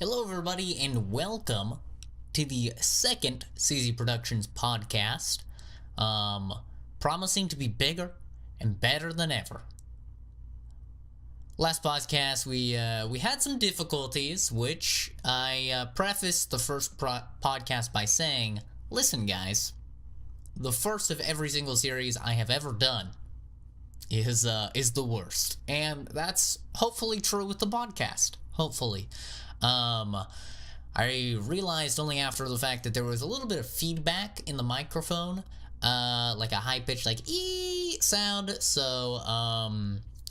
Hello, everybody, and welcome to the second CZ Productions podcast. Promising to be bigger and better than ever. Last podcast, we had some difficulties, which I prefaced the first podcast by saying, "Listen, guys, the first of every single series I have ever done is the worst," and that's hopefully true with the podcast. Hopefully. I realized only after the fact that there was a little bit of feedback in the microphone, like a high-pitched, like, ee sound, so,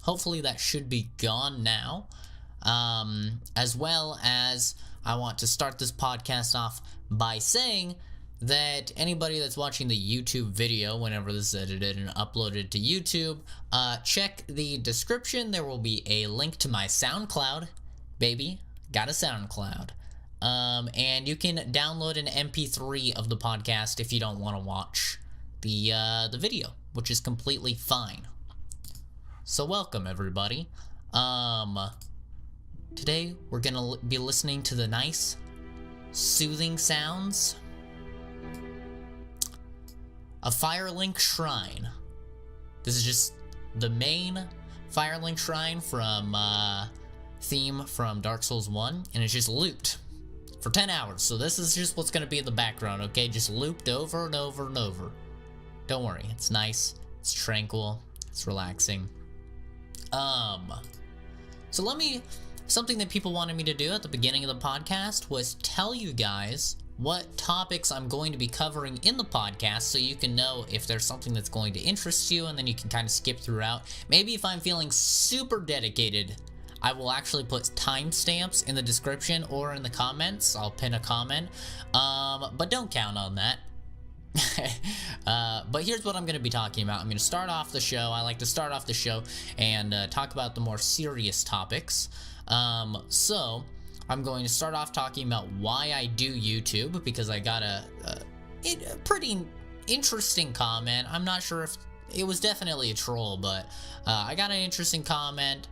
hopefully that should be gone now, as well as I want to start this podcast off by saying that anybody that's watching the YouTube video, whenever this is edited and uploaded to YouTube, check the description. There will be a link to my SoundCloud, baby. Got a SoundCloud. And you can download an MP3 of the podcast if you don't want to watch the video, which is completely fine. So welcome, everybody. Today we're gonna be listening to the nice, soothing sounds of Firelink Shrine. This is just the main Firelink Shrine from, theme from Dark Souls 1, and it's just looped for 10 hours, so this is just what's gonna be in the background, okay? Just looped over and over and over. Don't worry, it's nice, it's tranquil, it's relaxing. So something that people wanted me to do at the beginning of the podcast was tell you guys what topics I'm going to be covering in the podcast, so you can know if there's something that's going to interest you, and then you can kind of skip throughout. Maybe if I'm feeling super dedicated, I will actually put timestamps in the description or in the comments. I'll pin a comment, but don't count on that. But here's what I'm going to be talking about. I'm going to start off the show. I like to start off the show and talk about the more serious topics. So I'm going to start off talking about why I do YouTube, because I got a pretty interesting comment. I'm not sure if it was definitely a troll, but I got an interesting comment.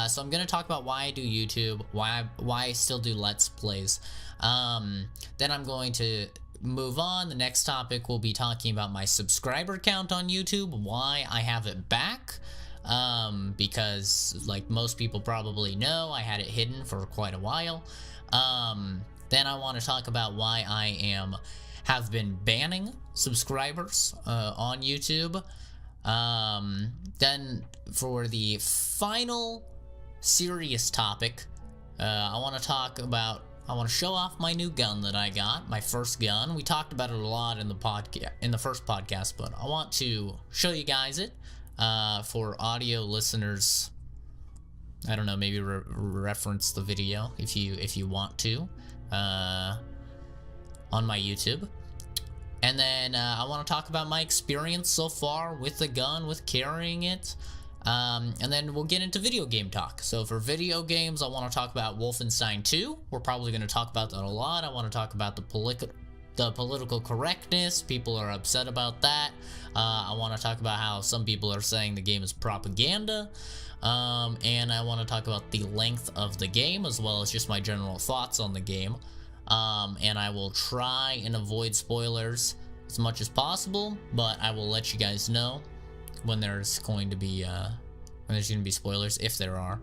So I'm going to talk about why I do YouTube, why I still do Let's Plays. Then I'm going to move on. The next topic will be talking about my subscriber count on YouTube, why I have it back. Because, like most people probably know, I had it hidden for quite a while. Then I want to talk about why I have been banning subscribers on YouTube. Then for the final serious topic, I want to show off my new gun that I got, my first gun. We talked about it a lot in the first podcast, but I want to show you guys it, for audio listeners. I don't know, maybe reference the video if you want to, on my YouTube. And then I want to talk about my experience so far with the gun, with carrying it. And then we'll get into video game talk. So for video games, I want to talk about Wolfenstein 2. We're probably going to talk about that a lot. I want to talk about the political correctness. People are upset about that. I want to talk about how some people are saying the game is propaganda. And I want to talk about the length of the game, as well as just my general thoughts on the game. And I will try and avoid spoilers as much as possible, but I will let you guys know when there's going to be spoilers, if there are.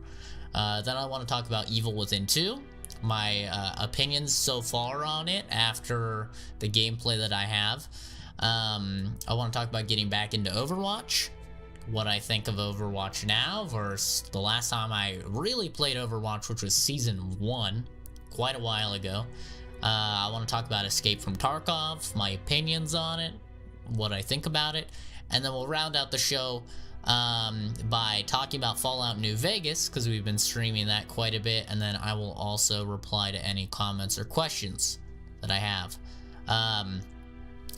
Then I want to talk about Evil Within 2, my opinions so far on it after the gameplay that I have. I want to talk about getting back into Overwatch, what I think of Overwatch now versus the last time I really played Overwatch, which was Season 1, quite a while ago. I want to talk about Escape from Tarkov, my opinions on it, what I think about it, and then we'll round out the show by talking about Fallout New Vegas, because we've been streaming that quite a bit, and then I will also reply to any comments or questions that I have.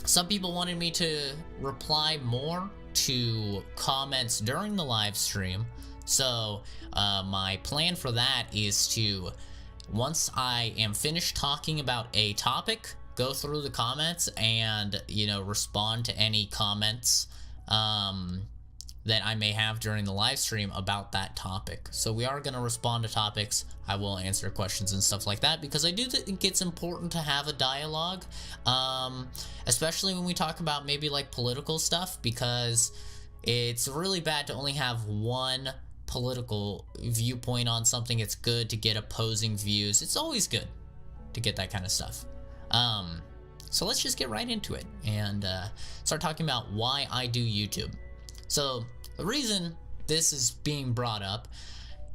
Some people wanted me to reply more to comments during the live stream, so my plan for that is to, once I am finished talking about a topic, go through the comments and, respond to any comments that I may have during the live stream about that topic. So we are going to respond to topics. I will answer questions and stuff like that, because I do think it's important to have a dialogue, especially when we talk about maybe like political stuff, because it's really bad to only have one political viewpoint on something. It's good to get opposing views. It's always good to get that kind of stuff. So let's just get right into it and start talking about why I do YouTube. So the reason this is being brought up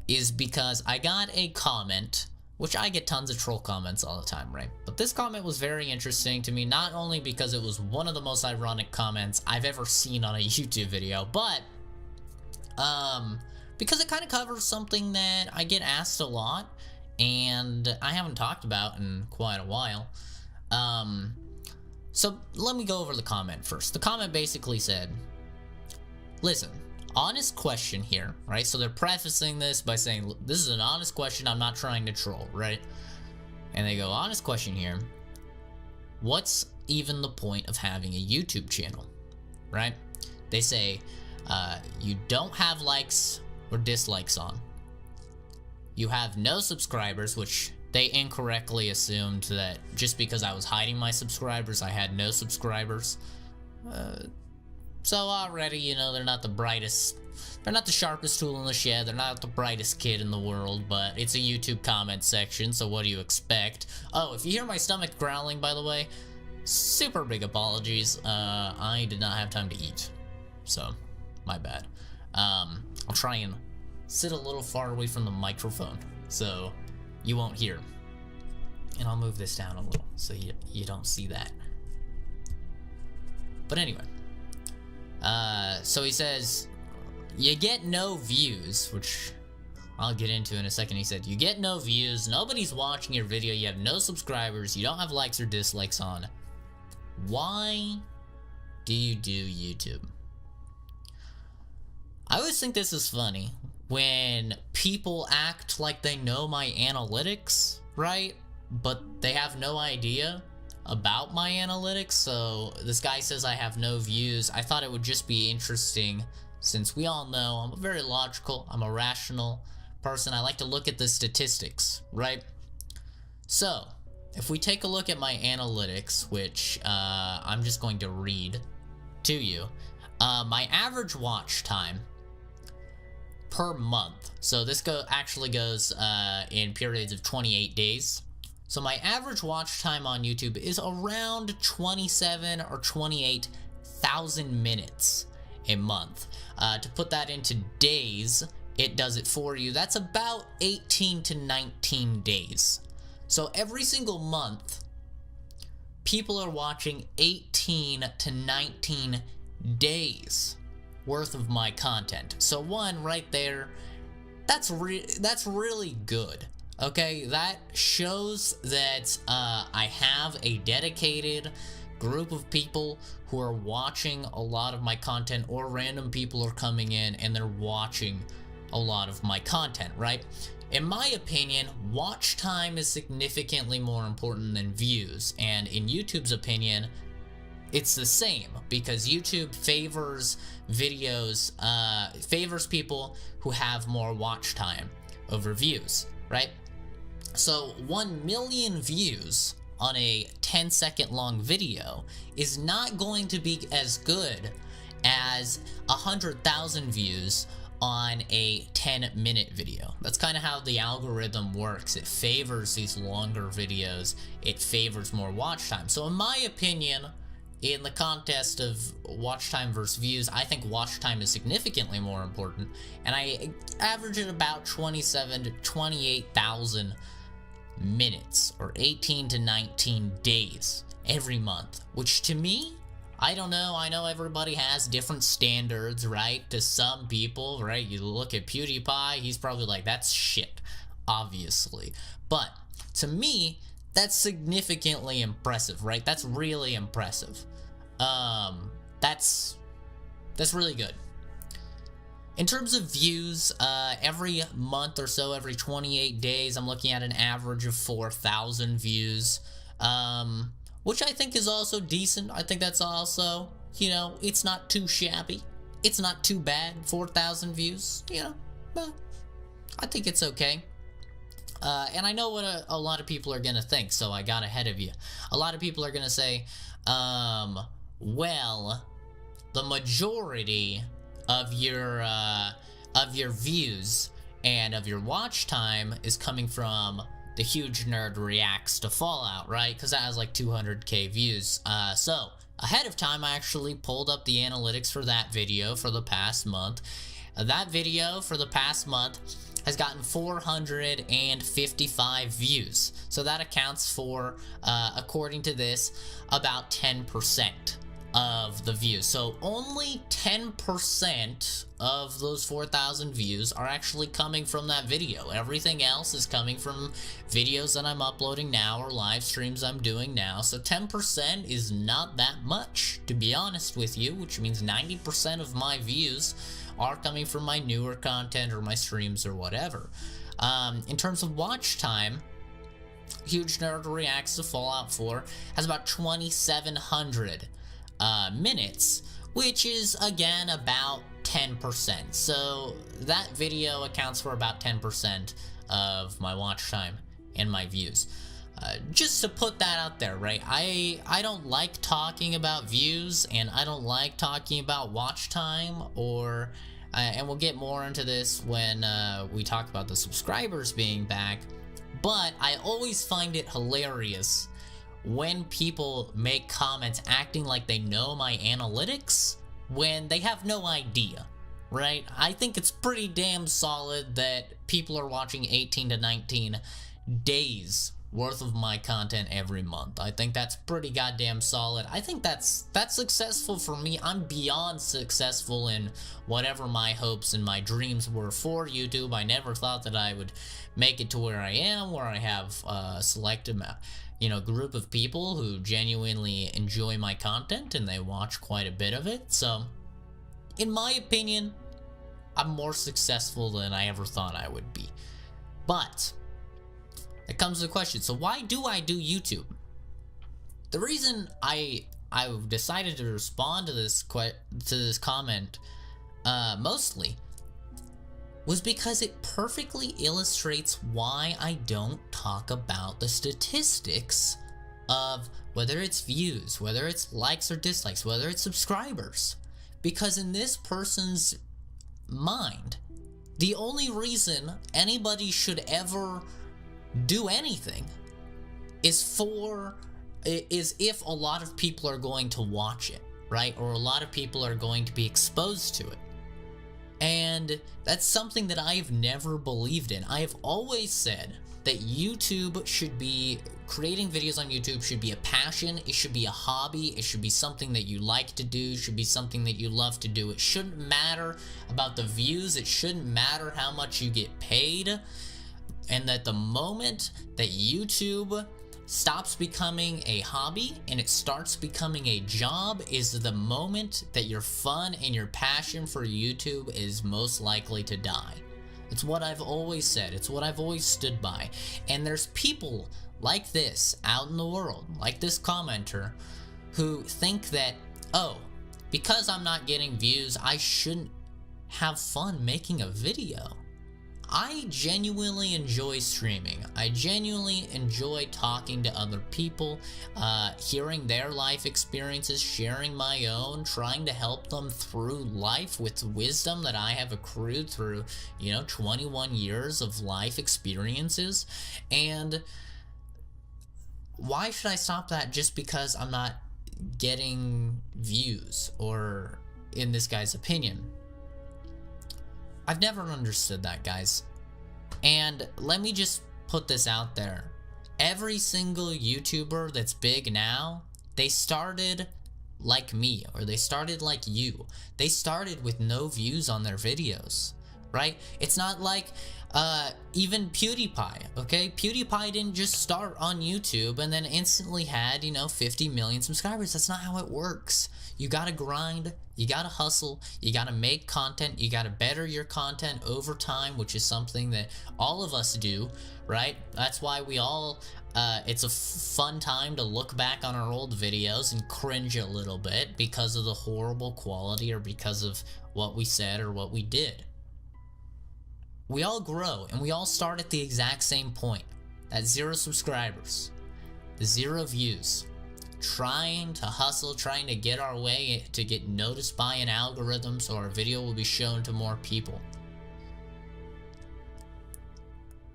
is because I got a comment, which I get tons of troll comments all the time, right? But this comment was very interesting to me, not only because it was one of the most ironic comments I've ever seen on a YouTube video, but because it kind of covers something that I get asked a lot and I haven't talked about in quite a while. So let me go over the comment first. The comment basically said, listen, honest question here, right? So they're prefacing this by saying, this is an honest question, I'm not trying to troll, right? And they go, honest question here, what's even the point of having a YouTube channel, right? They say, you don't have likes or dislikes on. You have no subscribers, which they incorrectly assumed that just because I was hiding my subscribers, I had no subscribers. So already, you know, they're not the brightest, they're not the sharpest tool in the shed, they're not the brightest kid in the world, but it's a YouTube comment section, so what do you expect? Oh, if you hear my stomach growling, by the way, super big apologies. I did not have time to eat, so my bad. I'll try and sit a little far away from the microphone so you won't hear. And I'll move this down a little so you don't see that. But anyway, so he says, you get no views, which I'll get into in a second. He said, you get no views, nobody's watching your video, you have no subscribers, you don't have likes or dislikes on. Why do you do YouTube? I always think this is funny when people act like they know my analytics, right? But they have no idea about my analytics. So this guy says I have no views. I thought it would just be interesting, since we all know I'm very logical, I'm a rational person. I like to look at the statistics, right? So if we take a look at my analytics, which I'm just going to read to you, my average watch time per month, so this actually goes in periods of 28 days. So my average watch time on YouTube is around 27 or 28,000 minutes a month. To put that into days, it does it for you. That's about 18 to 19 days. So every single month, people are watching 18 to 19 days worth of my content. So one right there, that's really good. Okay, that shows that I have a dedicated group of people who are watching a lot of my content, or random people are coming in and they're watching a lot of my content, right? In my opinion, watch time is significantly more important than views, and in YouTube's opinion, it's the same, because YouTube favors videos, favors people who have more watch time over views, right? So 1 million views on a 10-second long video is not going to be as good as 100,000 views on a 10-minute video. That's kind of how the algorithm works. It favors these longer videos. It favors more watch time. So in my opinion, in the contest of watch time versus views, I think watch time is significantly more important, and I average at about 27 to 28,000 minutes, or 18 to 19 days every month, which to me, I don't know, I know everybody has different standards, right? To some people, right? You look at PewDiePie, he's probably like, that's shit, obviously. But to me, that's significantly impressive, right? That's really impressive. That's really good. In terms of views, every month or so, every 28 days, I'm looking at an average of 4,000 views, which I think is also decent. I think that's also, you know, it's not too shabby. It's not too bad, 4,000 views, you know, but I think it's okay. And I know what a lot of people are gonna think, so I got ahead of you. A lot of people are gonna say, well, the majority of your views and of your watch time is coming from the Huge Nerd Reacts to Fallout, right? Because that has like 200k views. So ahead of time, I actually pulled up the analytics for that video for the past month. That video for the past month has gotten 455 views. So that accounts for, according to this, about 10% of the views. So only 10% of those 4,000 views are actually coming from that video. Everything else is coming from videos that I'm uploading now or live streams I'm doing now. So 10% is not that much, to be honest with you, which means 90% of my views are coming from my newer content or my streams or whatever. In terms of watch time, Huge Nerd Reacts to Fallout 4 has about 2,700 minutes, which is again about 10%. So that video accounts for about 10% of my watch time and my views. Just to put that out there, right? I don't like talking about views, and I don't like talking about watch time, or and we'll get more into this when we talk about the subscribers being back. But I always find it hilarious when people make comments acting like they know my analytics when they have no idea, right? I think it's pretty damn solid that people are watching 18 to 19 days worth of my content every month. I think that's pretty goddamn solid. I think that's successful for me. I'm beyond successful in whatever my hopes and my dreams were for YouTube. I never thought that I would make it to where I am, where I have a selected group of people who genuinely enjoy my content and they watch quite a bit of it. So in my opinion, I'm more successful than I ever thought I would be. But it comes to the question, so why do I do YouTube? The reason I decided to respond to this comment mostly was because it perfectly illustrates why I don't talk about the statistics of whether it's views, whether it's likes or dislikes, whether it's subscribers. Because in this person's mind, the only reason anybody should ever do anything is if a lot of people are going to watch it, right? Or a lot of people are going to be exposed to it. And that's something that I've never believed in. I have always said that YouTube should be, creating videos on YouTube should be a passion, it should be a hobby, it should be something that you like to do, it should be something that you love to do. It shouldn't matter about the views, it shouldn't matter how much you get paid. And that the moment that YouTube stops becoming a hobby and it starts becoming a job is the moment that your fun and your passion for YouTube is most likely to die. It's what I've always said. It's what I've always stood by. And there's people like this out in the world, like this commenter, who think that, oh, because I'm not getting views, I shouldn't have fun making a video. I genuinely enjoy streaming. I genuinely enjoy talking to other people, hearing their life experiences, sharing my own, trying to help them through life with wisdom that I have accrued through, 21 years of life experiences. And why should I stop that just because I'm not getting views, or in this guy's opinion? I've never understood that, guys. And let me just put this out there. Every single YouTuber that's big now, they started like me, or they started like you. They started with no views on their videos, right? It's not like Even PewDiePie, okay? PewDiePie didn't just start on YouTube and then instantly had, 50 million subscribers. That's not how it works. You gotta grind, you gotta hustle, you gotta make content, you gotta better your content over time, which is something that all of us do, right? That's why we all, it's a fun time to look back on our old videos and cringe a little bit because of the horrible quality or because of what we said or what we did. We all grow, and we all start at the exact same point, at 0 subscribers, 0 views, trying to hustle, trying to get our way to get noticed by an algorithm so our video will be shown to more people.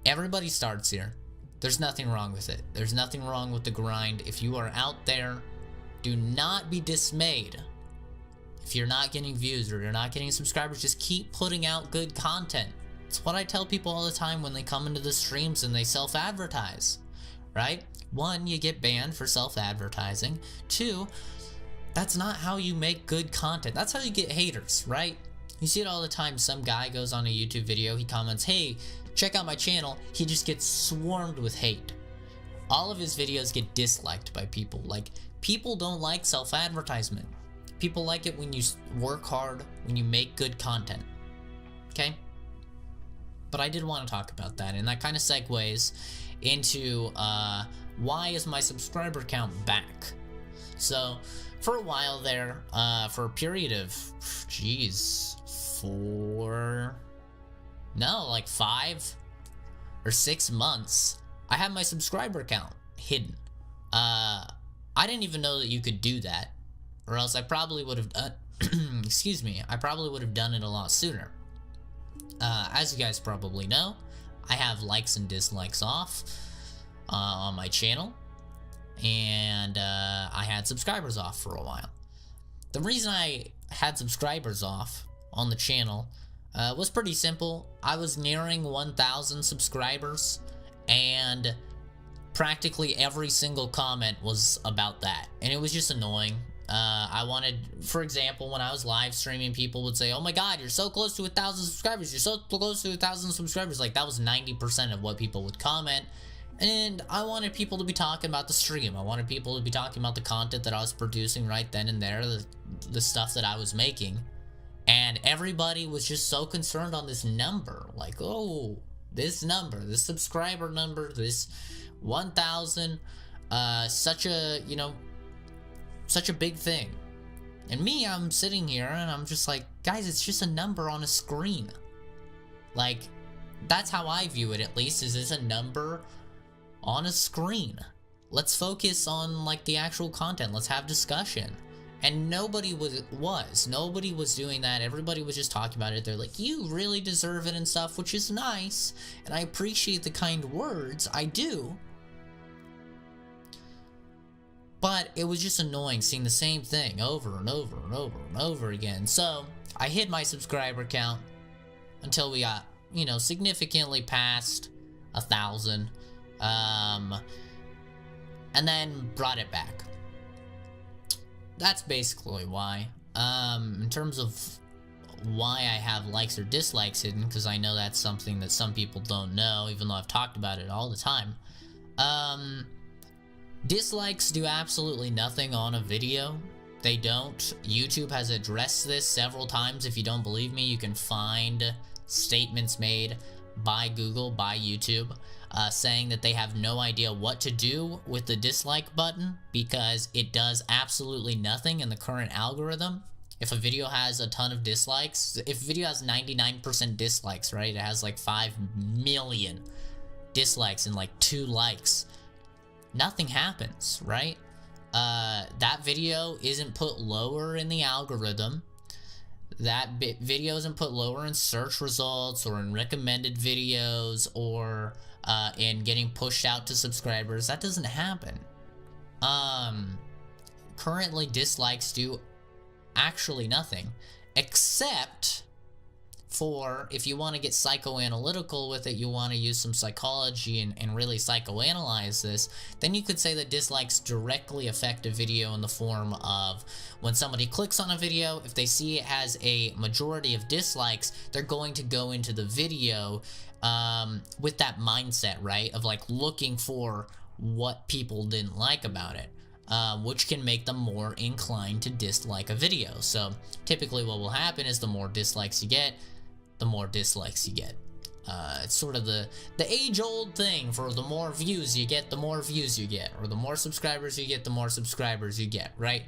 Everybody starts here. There's nothing wrong with it. There's nothing wrong with the grind. If you are out there, do not be dismayed. If you're not getting views or you're not getting subscribers, just keep putting out good content. It's what I tell people all the time when they come into the streams and they self-advertise, right? 1, you get banned for self-advertising. 2, that's not how you make good content. That's how you get haters, right? You see it all the time. Some guy goes on a YouTube video, he comments, hey, check out my channel. He just gets swarmed with hate. All of his videos get disliked by people. Like, people don't like self-advertisement. People like it when you work hard, when you make good content, okay? But I did want to talk about that, and that kind of segues into why is my subscriber count back? So for a while there, for a period of, 5 or 6 months, I had my subscriber count hidden. I didn't even know that you could do that, or else I probably would have done, excuse me, I probably would have done it a lot sooner. As you guys probably know, I have likes and dislikes off on my channel, and I had subscribers off for a while. The reason I had subscribers off on the channel was pretty simple. I was nearing 1,000 subscribers, and practically every single comment was about that, and it was just annoying. I wanted, for example, when I was live streaming, people would say, oh my god, you're so close to 1,000 subscribers, you're so close to 1,000 subscribers. Like, that was 90% of what people would comment, and I wanted people to be talking about the stream. I wanted people to be talking about the content that I was producing right then and there, the stuff that I was making, and everybody was just so concerned on this number, like, oh, this number, this subscriber number, this 1,000, such a, such a big thing. And me, I'm sitting here and I'm just like, guys, it's just a number on a screen. Like, that's how I view it, at least, is it's a number on a screen. Let's focus on, like, the actual content. Let's have discussion. And nobody was doing that. Everybody was just talking about it. They're like, you really deserve it and stuff, which is nice. And I appreciate the kind words. I do. But it was just annoying seeing the same thing over and over and over and over again. So I hid my subscriber count until we got, significantly past 1,000. And then brought it back. That's basically why. In terms of why I have likes or dislikes hidden, because I know that's something that some people don't know, even though I've talked about it all the time. Dislikes do absolutely nothing on a video. They don't. YouTube has addressed this several times. If you don't believe me, you can find statements made by Google, by YouTube, saying that they have no idea what to do with the dislike button because it does absolutely nothing in the current algorithm. If a video has a ton of dislikes, if a video has 99% dislikes, right, it has like 5 million dislikes and like 2 likes, nothing happens, right? That video isn't put lower in the algorithm. That video isn't put lower in search results or in recommended videos or in getting pushed out to subscribers. That doesn't happen. Currently, dislikes do actually nothing, except for if you want to get psychoanalytical with it, you want to use some psychology and really psychoanalyze this, then you could say that dislikes directly affect a video in the form of when somebody clicks on a video, if they see it has a majority of dislikes, they're going to go into the video with that mindset, right? Of like looking for what people didn't like about it, which can make them more inclined to dislike a video. So typically what will happen is the more dislikes you get, the more dislikes you get. It's sort of the age-old thing for the more views you get, the more views you get, or the more subscribers you get, the more subscribers you get, right?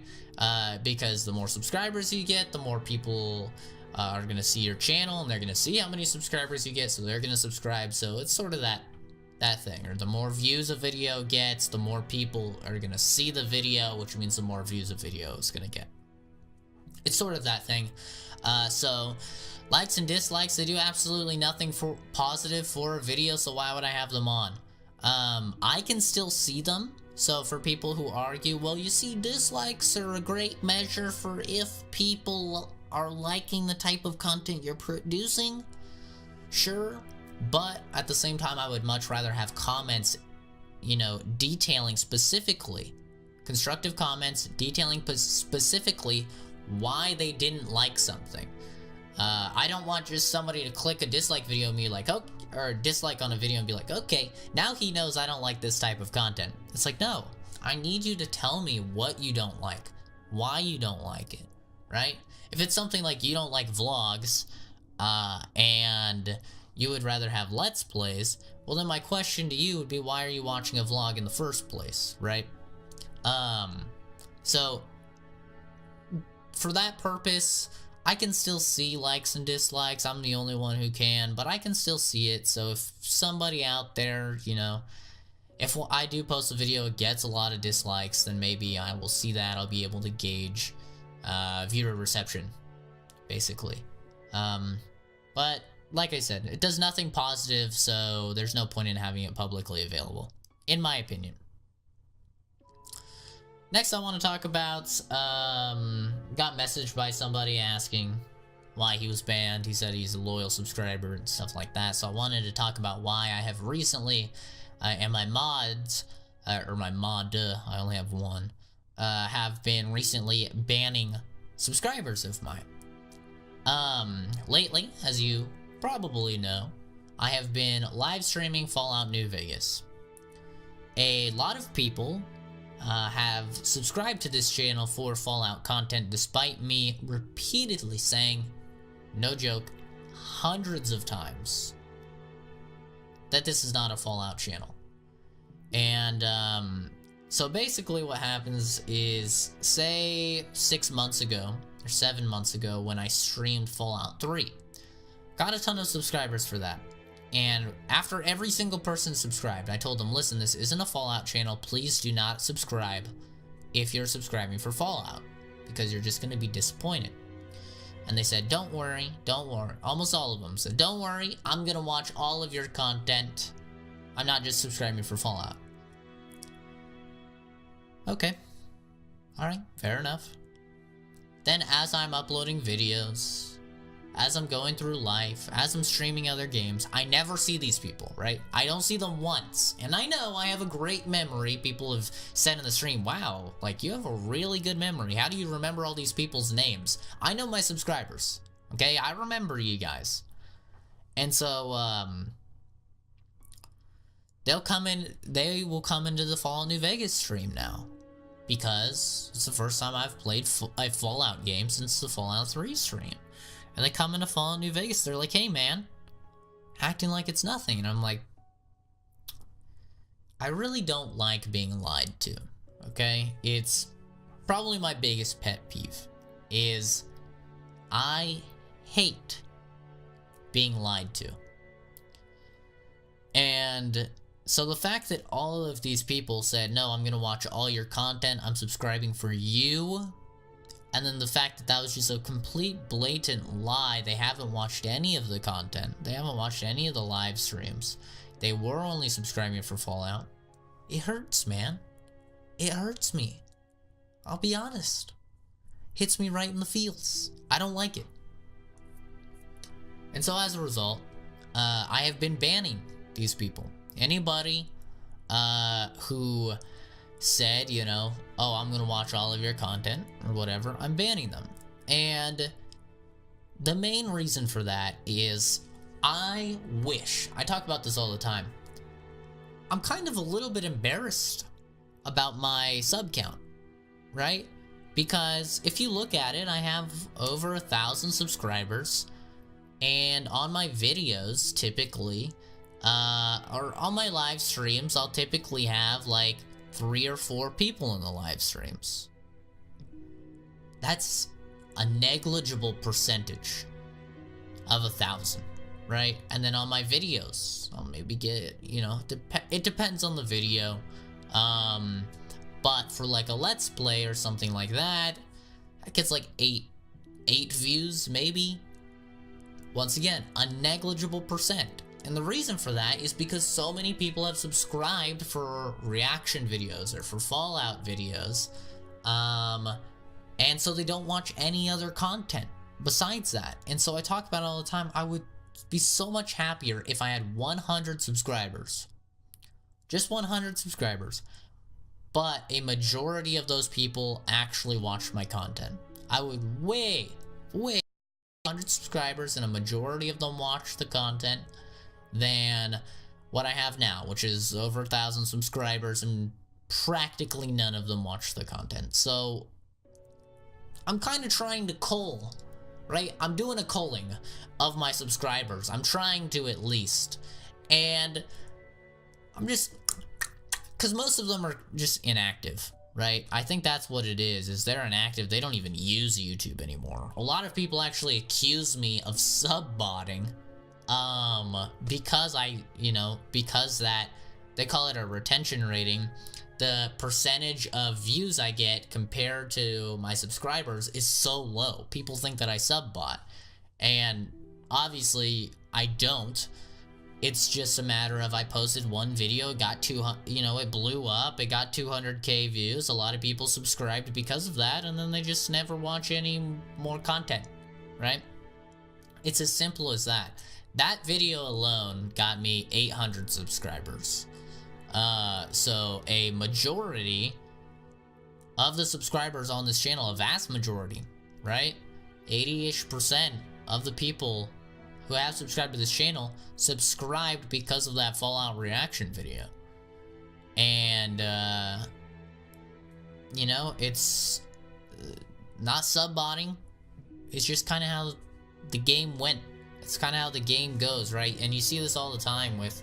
Because the more subscribers you get, the more people are gonna see your channel, and they're gonna see how many subscribers you get, so they're gonna subscribe. So it's sort of that thing. Or the more views a video gets, the more people are gonna see the video, which means the more views a video is gonna get. It's sort of that thing. So likes and dislikes, they do absolutely nothing for positive for a video, so why would I have them on? I can still see them. So for people who argue, well, you see, dislikes are a great measure for if people are liking the type of content you're producing, sure, but at the same time, I would much rather have comments, you know, detailing specifically, constructive comments detailing specifically why they didn't like something. I don't want just somebody to click a dislike video and be like, oh, or dislike on a video and be like, okay, now he knows I don't like this type of content. It's like, no, I need you to tell me what you don't like, why you don't like it, right? If it's something like you don't like vlogs, and you would rather have Let's Plays, well then my question to you would be, why are you watching a vlog in the first place, right? So for that purpose, I can still see likes and dislikes. I'm the only one who can, but I can still see it. So if somebody out there, you know, if I do post a video, it gets a lot of dislikes, then maybe I will see that. I'll be able to gauge viewer reception, basically. But like I said, it does nothing positive, so there's no point in having it publicly available, in my opinion. Next, I want to talk about, got messaged by somebody asking why he was banned. He said he's a loyal subscriber and stuff like that. So I wanted to talk about why I have recently, and my mods, or my mod, I only have one, have been recently banning subscribers of mine. Lately, as you probably know, I have been live streaming Fallout New Vegas. A lot of people have subscribed to this channel for Fallout content, despite me repeatedly saying, no joke, hundreds of times, that this is not a Fallout channel. And so basically what happens is, say 6 months ago or 7 months ago, when I streamed Fallout 3, got a ton of subscribers for that. And after every single person subscribed, I told them, listen, this isn't a Fallout channel. Please do not subscribe if you're subscribing for Fallout, because you're just going to be disappointed. And they said, don't worry, don't worry. Almost all of them said, don't worry, I'm going to watch all of your content. I'm not just subscribing for Fallout. Okay. Alright, fair enough. Then as I'm uploading videos, as I'm going through life, as I'm streaming other games, I never see these people, right? I don't see them once. And I know I have a great memory. People have said in the stream, wow, like you have a really good memory. How do you remember all these people's names? I know my subscribers, okay? I remember you guys. And so, they will come into the Fallout New Vegas stream now, because it's the first time I've played a Fallout game since the Fallout 3 stream. And they come into Fallout New Vegas, they're like, hey man, acting like it's nothing. And I'm like, I really don't like being lied to, okay? It's probably my biggest pet peeve, is I hate being lied to. And so the fact that all of these people said, no, I'm gonna watch all your content, I'm subscribing for you, and then the fact that that was just a complete blatant lie, they haven't watched any of the content, they haven't watched any of the live streams, they were only subscribing for Fallout, it hurts, man. It hurts me. I'll be honest. Hits me right in the feels. I don't like it. And so as a result, I have been banning these people. Anybody who said, you know, oh, I'm gonna watch all of your content or whatever, I'm banning them. And the main reason for that is I wish, I talk about this all the time, I'm kind of a little bit embarrassed about my sub count, right? Because if you look at it, I have over 1,000 subscribers, and on my videos, typically, or on my live streams, I'll typically have like 3 or 4 people in the live streams. That's a negligible percentage of 1,000, right? And then on my videos, I'll maybe get, you know, it depends on the video. But for like a let's play or something like that, it gets like 8 views maybe. Once again, a negligible percent. And the reason for that is because so many people have subscribed for reaction videos or for Fallout videos. And so they don't watch any other content besides that. And so I talk about it all the time. I would be so much happier if I had 100 subscribers. Just 100 subscribers. But a majority of those people actually watched my content. I would way 100 subscribers and a majority of them watch the content than what I have now, which is over 1,000 subscribers and practically none of them watch the content. So I'm kind of trying to cull, right? I'm doing a culling of my subscribers. I'm trying to, at least. And I'm just, because most of them are just inactive, right? I think that's what it is they're inactive. They don't even use YouTube anymore. A lot of people actually accuse me of sub-botting, because because that, they call it a retention rating. The percentage of views I get compared to my subscribers is so low. People think that I sub-bot, and obviously I don't. It's just a matter of I posted one video, got 200, it blew up, it got 200k views. A lot of people subscribed because of that, and then they just never watch any more content, right? It's as simple as that. That video alone got me 800 subscribers. So a majority of the subscribers on this channel, a vast majority, right? 80-ish% of the people who have subscribed to this channel subscribed because of that Fallout reaction video. And, it's not sub-botting. It's just kind of how the game went. It's kind of how the game goes, right? And you see this all the time with,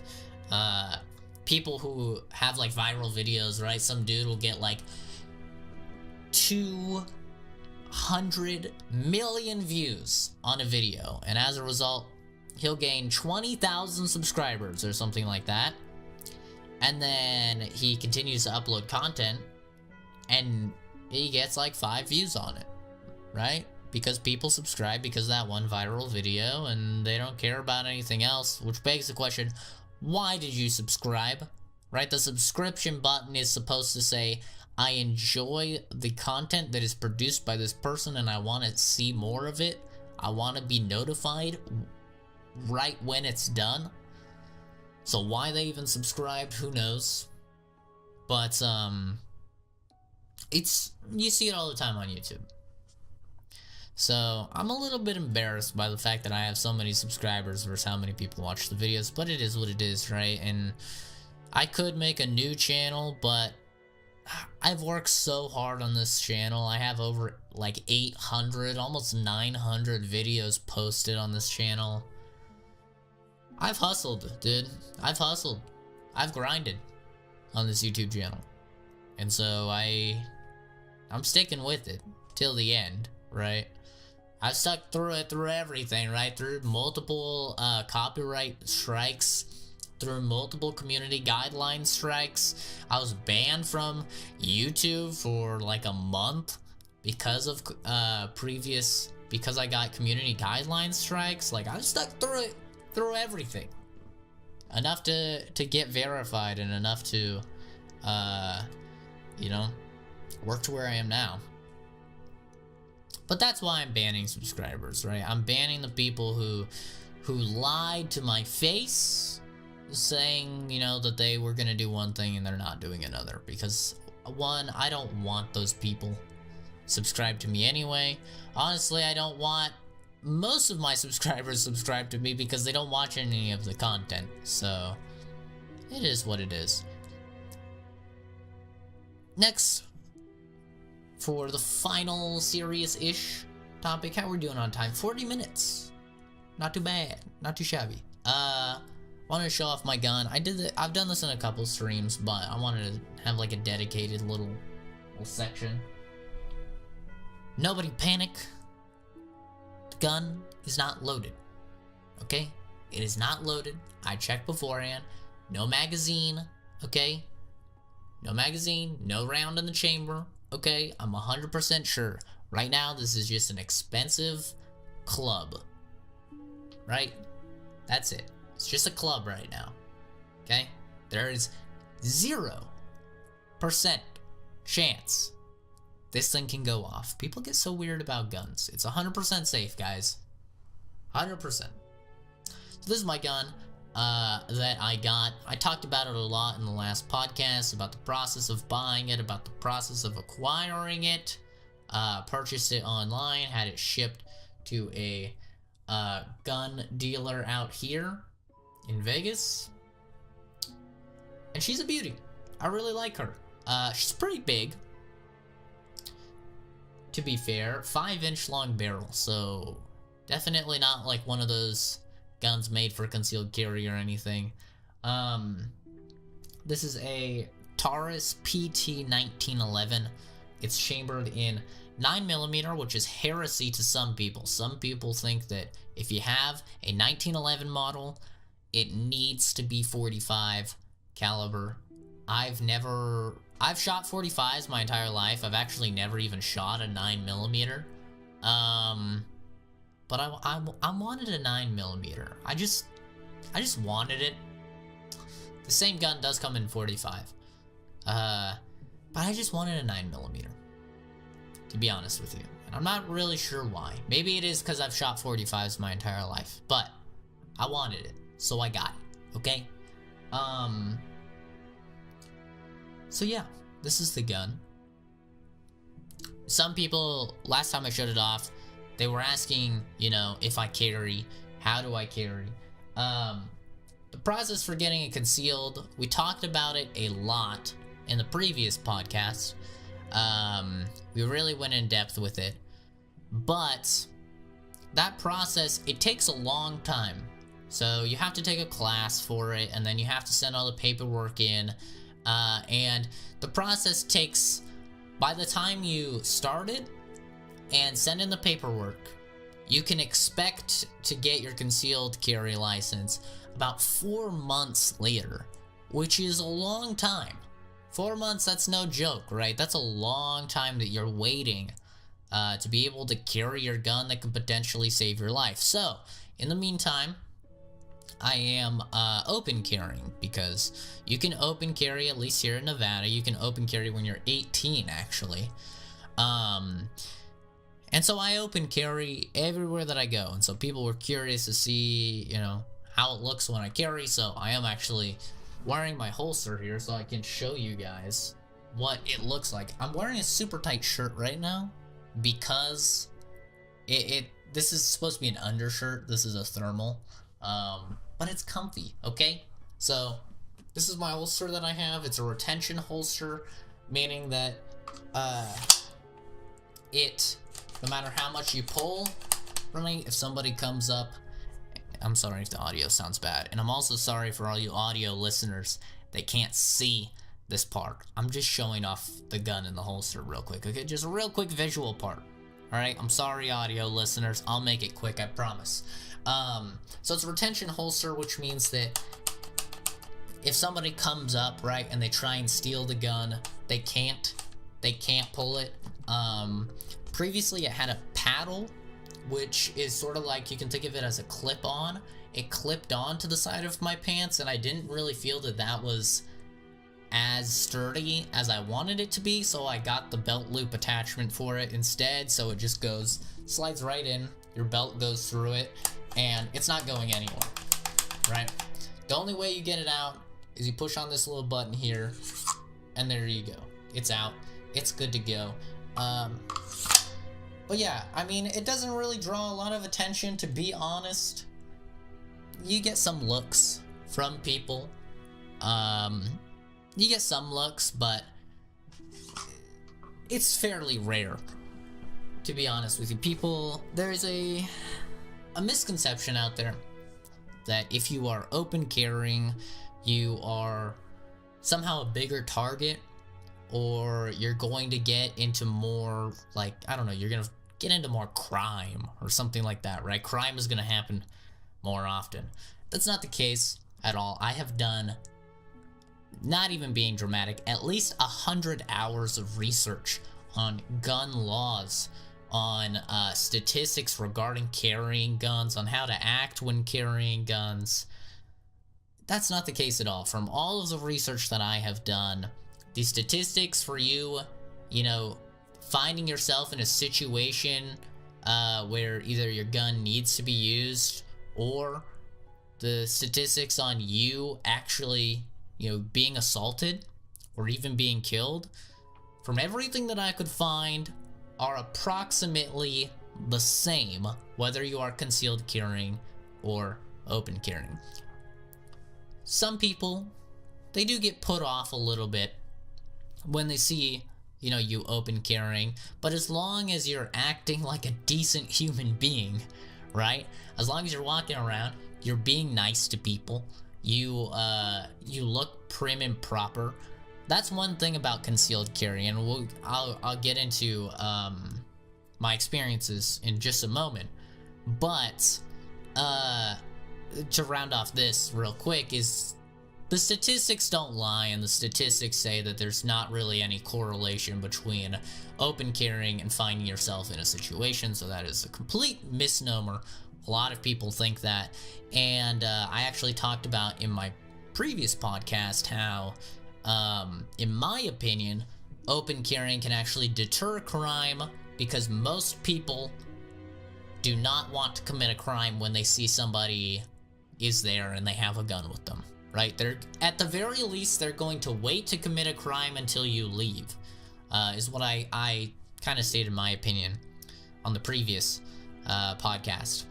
people who have like viral videos, right? Some dude will get like 200 million views on a video, and as a result he'll gain 20,000 subscribers or something like that, and then he continues to upload content and he gets like 5 views on it, right? Because people subscribe because of that one viral video and they don't care about anything else, which begs the question, why did you subscribe? Right? The subscription button is supposed to say, I enjoy the content that is produced by this person and I want to see more of it. I want to be notified right when it's done. So why they even subscribed, who knows? But you see it all the time on YouTube. So I'm a little bit embarrassed by the fact that I have so many subscribers versus how many people watch the videos, but it is what it is, right? And I could make a new channel, but I've worked so hard on this channel. I have over like 800, almost 900 videos posted on this channel. I've hustled, dude. I've hustled. I've grinded on this YouTube channel. And so I'm sticking with it till the end, right? I've stuck through it, through everything, right? Through multiple copyright strikes, through multiple community guideline strikes. I was banned from YouTube for like a month because of because I got community guideline strikes. Like, I've stuck through it, through everything. Enough to get verified and enough to, work to where I am now. But that's why I'm banning subscribers, right? I'm banning the people who lied to my face, saying, that they were gonna do one thing and they're not doing another. Because, one, I don't want those people subscribed to me anyway. Honestly, I don't want most of my subscribers subscribe to me because they don't watch any of the content, so it is what it is. Next, for the final serious-ish topic, how we're doing on time? 40 minutes. Not too bad. Not too shabby. Wanted to show off my gun. I've done this in a couple streams, but I wanted to have like a dedicated little section. Nobody panic. The gun is not loaded. Okay? It is not loaded. I checked beforehand. No magazine. Okay? No magazine. No round in the chamber. Okay? I'm 100% sure. Right now, this is just an expensive club. Right? That's it. It's just a club right now. Okay? There is 0% chance this thing can go off. People get so weird about guns. It's 100% safe, guys. 100%. So this is my gun that I got. I talked about it a lot in the last podcast, about the process of buying it, about the process of acquiring it. Purchased it online, had it shipped to a gun dealer out here in Vegas, and she's a beauty. I really like her. She's pretty big, to be fair. 5-inch long barrel, so definitely not like one of those guns made for concealed carry or anything. This is a Taurus PT 1911. It's chambered in 9mm, which is heresy to some people. Some people think that if you have a 1911 model, it needs to be 45 caliber. I've shot 45s my entire life. I've actually never even shot a 9mm. But I wanted a 9mm. I just wanted it. The same gun does come in 45. But I just wanted a 9mm. To be honest with you. And I'm not really sure why. Maybe it is because I've shot 45s my entire life. But I wanted it. So I got it. Okay? So yeah. This is the gun. Some people, last time I showed it off, they were asking, you know, if I carry. How do I carry? The process for getting it concealed, we talked about it a lot in the previous podcast. We really went in depth with it, but that process, it takes a long time. So you have to take a class for it, and then you have to send all the paperwork in, and the process takes, by the time you start it and send in the paperwork, you can expect to get your concealed carry license about 4 months later, which is a long time. 4 months, that's no joke, right? That's a long time that you're waiting to be able to carry your gun that could potentially save your life. So, in the meantime, I am open carrying, because you can open carry, at least here in Nevada. You can open carry when you're 18, actually. And so I open carry everywhere that I go. And so people were curious to see, you know, how it looks when I carry. So I am actually wearing my holster here so I can show you guys what it looks like. I'm wearing a super tight shirt right now because this is supposed to be an undershirt. This is a thermal, but it's comfy. Okay, so this is my holster that I have. It's a retention holster, meaning that no matter how much you pull from it, if somebody comes up, I'm sorry if the audio sounds bad, and I'm also sorry for all you audio listeners that can't see this part. I'm just showing off the gun in the holster real quick, okay? Just a real quick visual part. Alright, I'm sorry audio listeners, I'll make it quick, I promise. So it's a retention holster, which means that if somebody comes up, right, and they try and steal the gun, they can't pull it. Previously it had a paddle, which is sort of like, you can think of it as a clip-on. It clipped on to the side of my pants, and I didn't really feel that that was as sturdy as I wanted it to be, so I got the belt loop attachment for it instead. So it just slides right in, your belt goes through it, and it's not going anywhere, right? The only way you get it out is you push on this little button here, and there you go. It's out. It's good to go. But yeah, I mean, it doesn't really draw a lot of attention, to be honest. You get some looks from people. You get some looks, but it's fairly rare, to be honest with you. There's a misconception out there that if you are open carrying, you are somehow a bigger target, or you're going to get into more, like, I don't know, you're gonna get into more crime or something like that, right? Crime is gonna happen more often. That's not the case at all. I have done, not even being dramatic, at least 100 hours of research on gun laws, on statistics regarding carrying guns, on how to act when carrying guns. That's not the case at all. From all of the research that I have done, the statistics for you, you know, finding yourself in a situation where either your gun needs to be used, or the statistics on you actually, you know, being assaulted or even being killed, from everything that I could find, are approximately the same, whether you are concealed carrying or open carrying. Some people, they do get put off a little bit when they see, you know, you open carrying, but as long as you're acting like a decent human being, right? As long as you're walking around, you're being nice to people, you look prim and proper. That's one thing about concealed carry, and I'll get into my experiences in just a moment. But to round off this real quick, is the statistics don't lie, and the statistics say that there's not really any correlation between open carrying and finding yourself in a situation, so that is a complete misnomer. A lot of people think that, and I actually talked about in my previous podcast how, in my opinion, open carrying can actually deter crime, because most people do not want to commit a crime when they see somebody is there and they have a gun with them, right? They're, at the very least, they're going to wait to commit a crime until you leave, is what I kind of stated my opinion on the previous podcast.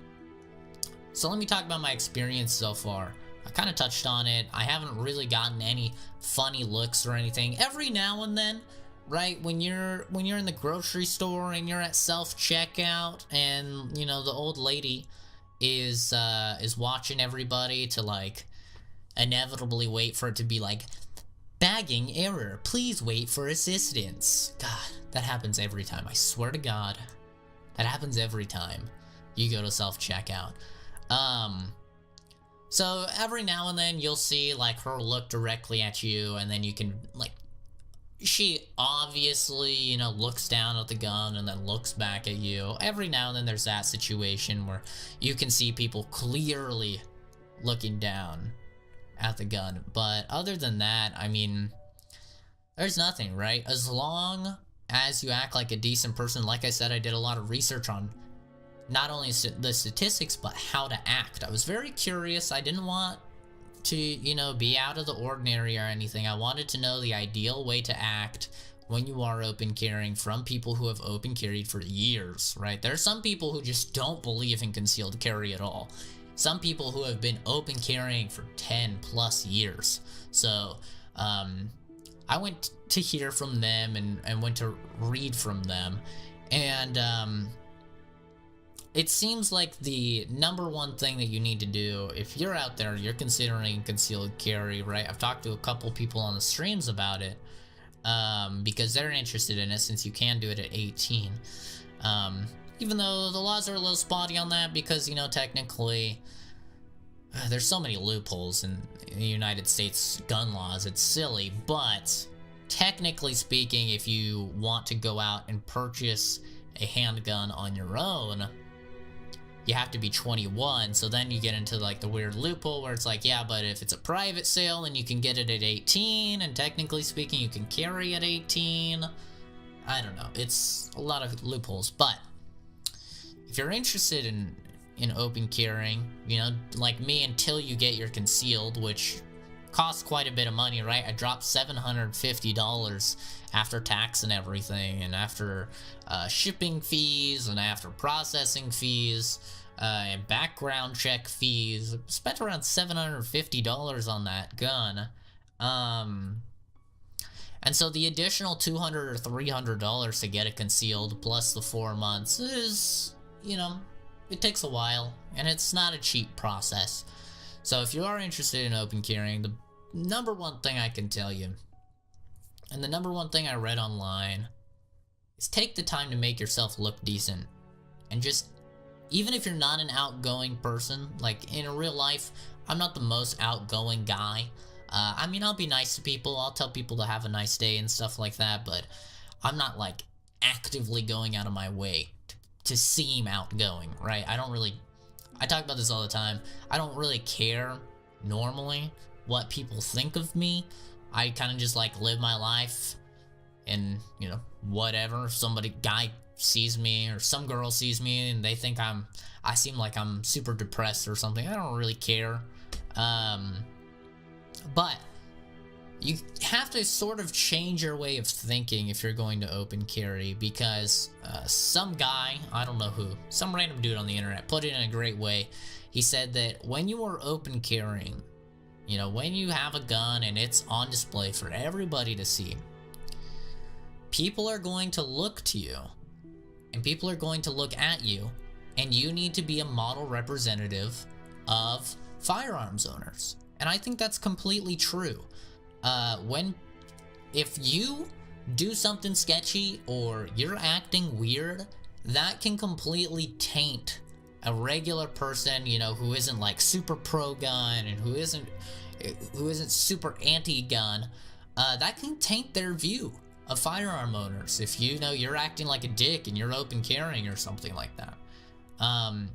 So let me talk about my experience so far. I kind of touched on it. I haven't really gotten any funny looks or anything. Every now and then, right, when you're in the grocery store and you're at self-checkout, and you know the old lady is watching everybody to, like, inevitably wait for it to be like, bagging error, please wait for assistance. God, that happens every time. I swear to God, that happens every time you go to self-checkout. So every now and then you'll see, like, her look directly at you, and then you can, like, she obviously, you know, looks down at the gun and then looks back at you. Every now and then there's that situation where you can see people clearly looking down at the gun. But other than that, I mean, there's nothing, right? As long as you act like a decent person. Like I said, I did a lot of research on not only the statistics, but how to act. I was very curious. I didn't want to, you know, be out of the ordinary or anything. I wanted to know the ideal way to act when you are open carrying from people who have open carried for years, right? There are some people who just don't believe in concealed carry at all. Some people who have been open carrying for 10 plus years. So, I went to hear from them and went to read from them. And, it seems like the number one thing that you need to do if you're out there, you're considering concealed carry, right? I've talked to a couple people on the streams about it, because they're interested in it, since you can do it at 18. Even though the laws are a little spotty on that, because, you know, technically, there's so many loopholes in the United States gun laws, it's silly. But technically speaking, if you want to go out and purchase a handgun on your own, you have to be 21, so then you get into, like, the weird loophole where it's like, yeah, but if it's a private sale, then you can get it at 18, and technically speaking, you can carry at 18. I don't know, it's a lot of loopholes. But if you're interested in open carrying, you know, like me, until you get your concealed, which costs quite a bit of money, right? I dropped $750 after tax and everything, and after shipping fees, and after processing fees, and background check fees. Spent around $750 on that gun. And so the additional $200 or $300 to get it concealed, plus the 4 months, is, you know, it takes a while, and it's not a cheap process. So if you are interested in open carrying, the number one thing I can tell you, and the number one thing I read online, is take the time to make yourself look decent. And just, even if you're not an outgoing person, like in real life, I'm not the most outgoing guy. I mean, I'll be nice to people, I'll tell people to have a nice day and stuff like that, but I'm not like actively going out of my way to seem outgoing, right? I talk about this all the time. I don't really care normally what people think of me. I kind of just like live my life, and you know, whatever. If guy sees me or some girl sees me and they think I seem like I'm super depressed or something, I don't really care. But you have to sort of change your way of thinking if you're going to open carry, because some guy, I don't know who, some random dude on the internet put it in a great way. He said that when you are open carrying, you know, when you have a gun and it's on display for everybody to see, people are going to look to you, and people are going to look at you, and you need to be a model representative of firearms owners. And I think that's completely true. If you do something sketchy or you're acting weird, that can completely taint a regular person, you know, who isn't like super pro-gun and who isn't super anti-gun. That can taint their view of firearm owners if you know you're acting like a dick and you're open carrying or something like that.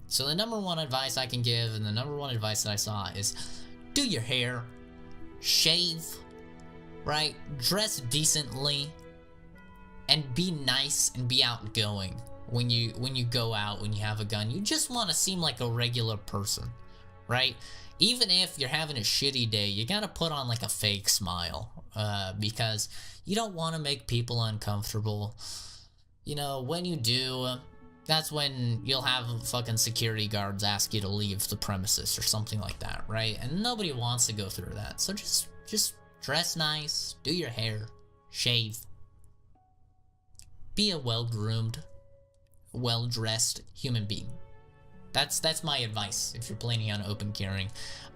So the number one advice I can give, and the number one advice that I saw, is do your hair, shave, right? Dress decently, and be nice and be outgoing when you go out, when you have a gun. You just want to seem like a regular person, right? Even if you're having a shitty day, you gotta put on like a fake smile, because you don't want to make people uncomfortable. You know, when you do, that's when you'll have fucking security guards ask you to leave the premises or something like that, right? And nobody wants to go through that. So just dress nice, do your hair, shave, be a well-groomed, well-dressed human being. That's my advice if you're planning on open carrying.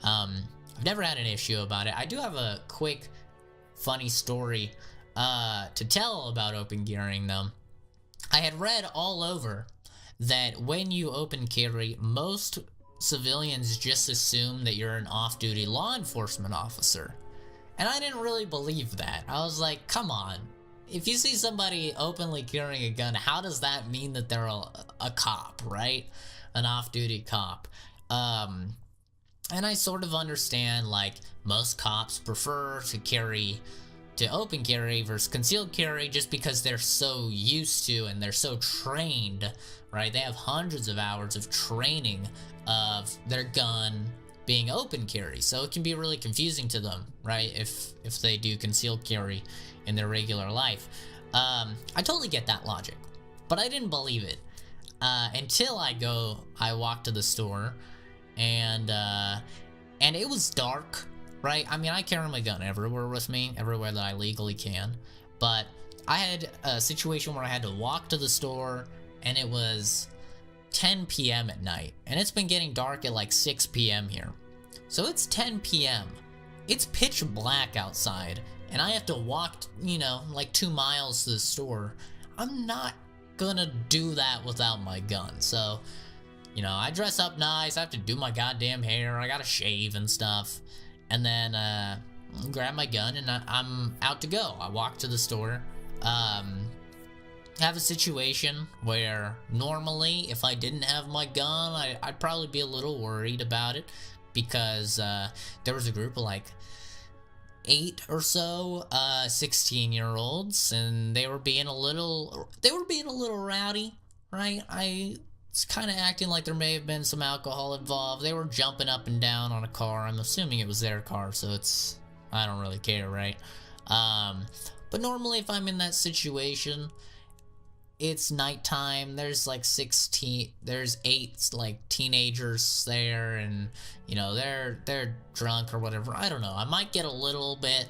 I've never had an issue about it. I do have a quick, funny story to tell about open carrying though. I had read all over that when you open carry, most civilians just assume that you're an off-duty law enforcement officer. And I didn't really believe that. I was like, come on. If you see somebody openly carrying a gun, how does that mean that they're a cop, right? An off-duty cop. And I sort of understand, like, most cops prefer to open carry versus concealed carry just because they're so used to and they're so trained, right? They have hundreds of hours of training of their gun being open carry, so it can be really confusing to them, right? If they do concealed carry in their regular life. I totally get that logic, but I didn't believe it until I walked to the store, and it was dark, right? I mean, I carry my gun everywhere with me, everywhere that I legally can, but I had a situation where I had to walk to the store, and it was 10 p.m. at night, and it's been getting dark at like 6 p.m. here. So it's 10 p.m. It's pitch black outside, and I have to walk, you know, like 2 miles to the store. I'm not gonna do that without my gun. So, you know, I dress up nice, I have to do my goddamn hair, I gotta shave and stuff, and then grab my gun, and I'm out to go. I walk to the store. Have a situation where normally if I didn't have my gun, I'd probably be a little worried about it, because there was a group of like 8 or so 16-year-olds, and they were being a little rowdy, right? It's kind of acting like there may have been some alcohol involved. They were jumping up and down on a car. I'm assuming it was their car, so it's I don't really care, right? But normally if I'm in that situation, it's nighttime, there's like there's 8 like teenagers there, and you know, they're drunk or whatever. I don't know, I might get a little bit,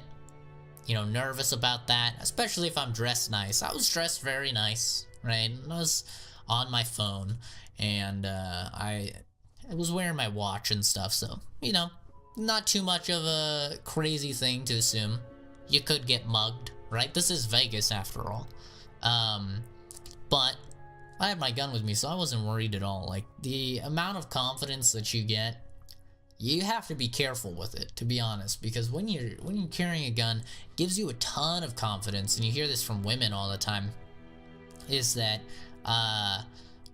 you know, nervous about that, especially if I'm dressed nice. I was dressed very nice, right? And I was on my phone, and I was wearing my watch and stuff, so, you know, not too much of a crazy thing to assume. You could get mugged, right? This is Vegas after all. But I had my gun with me, so I wasn't worried at all. Like, the amount of confidence that you get, you have to be careful with it, to be honest, because when you're carrying a gun, it gives you a ton of confidence. And you hear this from women all the time, is that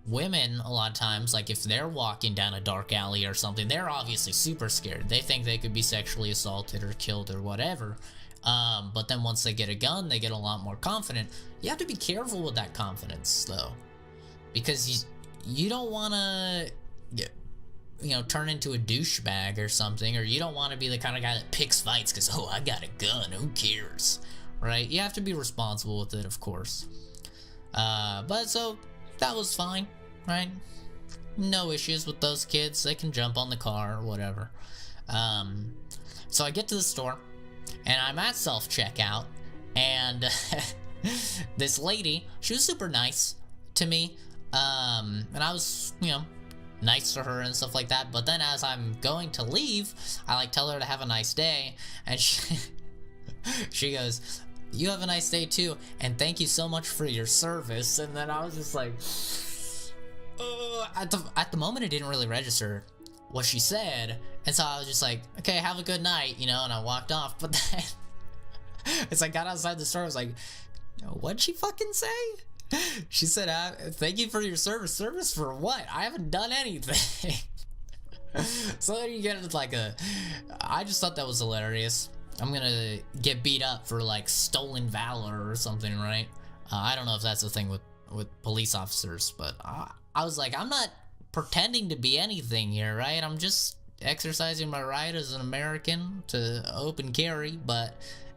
women, a lot of times, like if they're walking down a dark alley or something, they're obviously super scared. They think they could be sexually assaulted or killed or whatever. But then once they get a gun, they get a lot more confident. You have to be careful with that confidence, though, because you don't want to, you know, turn into a douchebag or something, or you don't want to be the kind of guy that picks fights because, oh, I got a gun, who cares, right? You have to be responsible with it, of course. But so that was fine, right? No issues with those kids. They can jump on the car or whatever. So I get to the store, and I'm at self-checkout, and this lady, she was super nice to me, and I was, you know, nice to her and stuff like that. But then as I'm going to leave, I like tell her to have a nice day, and she goes, "You have a nice day too, and thank you so much for your service." And then I was just like, at the moment it didn't really register what she said, and so I was just like, okay, have a good night, you know, and I walked off. But then as I got outside the store, I was like, what'd she fucking say? She said, thank you for your service. Service for what? I haven't done anything. So then you get like I just thought that was hilarious. I'm gonna get beat up for like stolen valor or something, right? I don't know if that's a thing with police officers, but I was like, I'm not pretending to be anything here, right? I'm just exercising my right as an American to open carry. But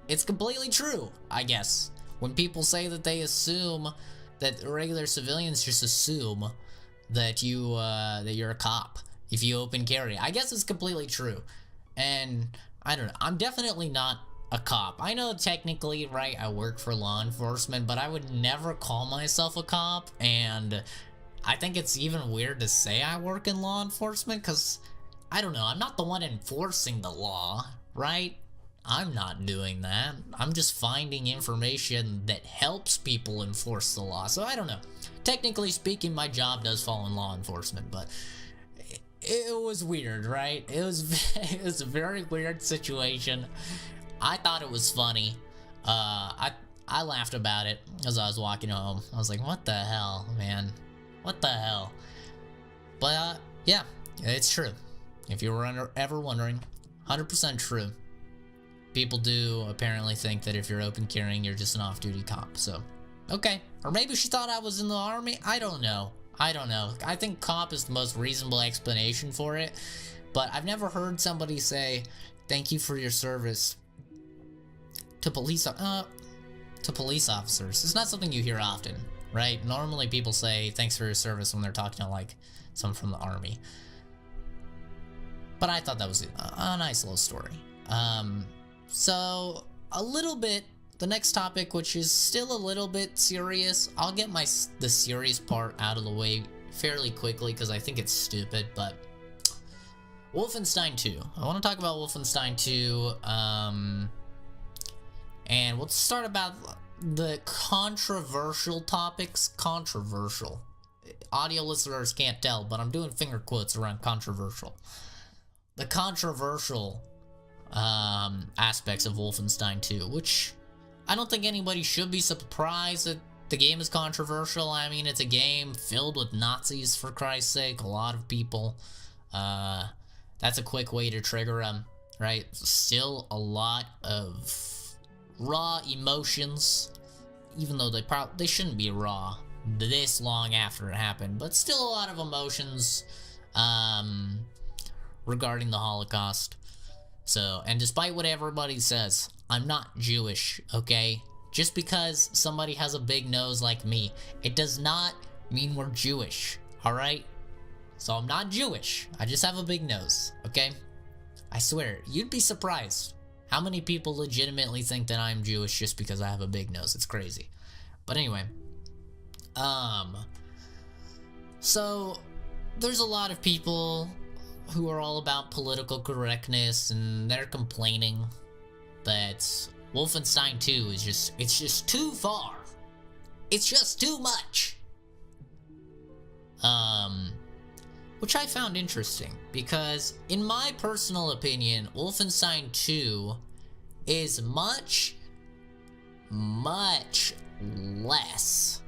it's completely true, I guess. When people say that they assume that regular civilians just assume that you're a cop if you open carry, I guess it's completely true. And I don't know, I'm definitely not a cop. I know technically, right, I work for law enforcement, but I would never call myself a cop. And I think it's even weird to say I work in law enforcement, because I don't know, I'm not the one enforcing the law, right? I'm not doing that. I'm just finding information that helps people enforce the law. So I don't know. Technically speaking, my job does fall in law enforcement, but it was weird, right? It was a very weird situation. I thought it was funny. I laughed about it as I was walking home. I was like, what the hell, man? What the hell? But yeah, it's true. If you were ever wondering, 100% true. People do apparently think that if you're open carrying, you're just an off-duty cop. So, okay. Or maybe she thought I was in the army. I don't know. I think cop is the most reasonable explanation for it. But I've never heard somebody say, thank you for your service to police officers. It's not something you hear often, right? Normally people say thanks for your service when they're talking to like someone from the army. But I thought that was a nice little story. So a little bit, the next topic, which is still a little bit serious. I'll get the serious part out of the way fairly quickly because I think it's stupid, but Wolfenstein 2. I want to talk about Wolfenstein 2, and we'll start about the controversial topics. Controversial. Audio listeners can't tell, but I'm doing finger quotes around controversial. The controversial aspects of Wolfenstein 2, which I don't think anybody should be surprised that the game is controversial. I mean, it's a game filled with Nazis, for Christ's sake. A lot of people. That's a quick way to trigger them, right? Still a lot of raw emotions, even though they shouldn't be raw this long after it happened, but still a lot of emotions regarding the Holocaust. So, and despite what everybody says, I'm not Jewish, okay? Just because somebody has a big nose like me, it does not mean we're Jewish, alright? So I'm not Jewish, I just have a big nose, okay? I swear, you'd be surprised how many people legitimately think that I'm Jewish just because I have a big nose. It's crazy. But anyway, so there's a lot of people who are all about political correctness, and they're complaining that Wolfenstein 2 is it's just too far. It's just too much. Which I found interesting, because in my personal opinion, Wolfenstein 2 is much less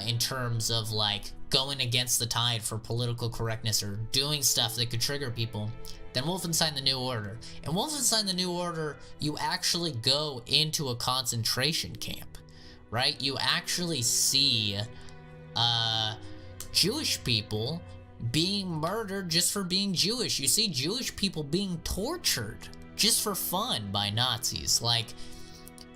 in terms of like going against the tide for political correctness or doing stuff that could trigger people than Wolfenstein the New Order. In Wolfenstein the New Order, you actually go into a concentration camp, right? You actually see Jewish people being murdered just for being Jewish. You see Jewish people being tortured just for fun by Nazis. Like,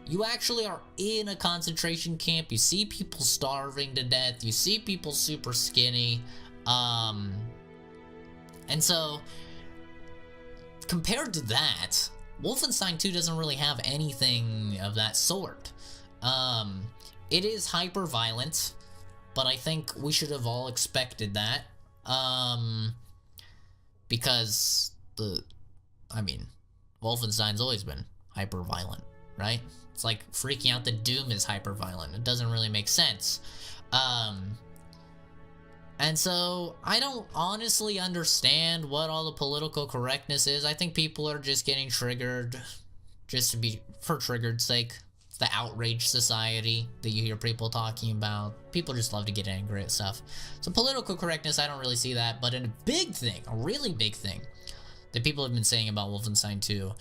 you actually are in a concentration camp. You see people starving to death. You see people super skinny. And so, compared to that, Wolfenstein 2 doesn't really have anything of that sort. It is hyper violent, but I think we should have all expected that. Because Wolfenstein's always been hyper violent, right? It's like freaking out that Doom is hyper violent. It doesn't really make sense. And so I don't honestly understand what all the political correctness is. I think people are just getting triggered just to be for triggered sake. It's the outrage society that you hear people talking about. People just love to get angry at stuff. So political correctness, I don't really see that. But a big thing, a really big thing that people have been saying about Wolfenstein 2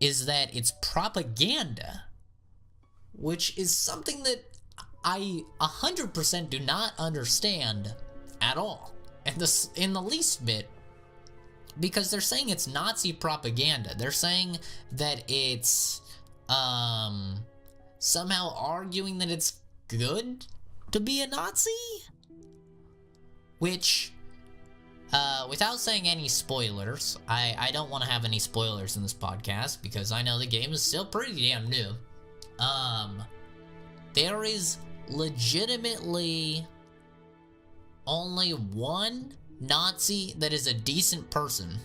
is that it's propaganda, which is something that I 100% do not understand at all, and in the least bit, because they're saying it's Nazi propaganda. They're saying that it's somehow arguing that it's good to be a Nazi, which without saying any spoilers, I don't want to have any spoilers in this podcast because I know the game is still pretty damn new. There is legitimately only one Nazi that is a decent person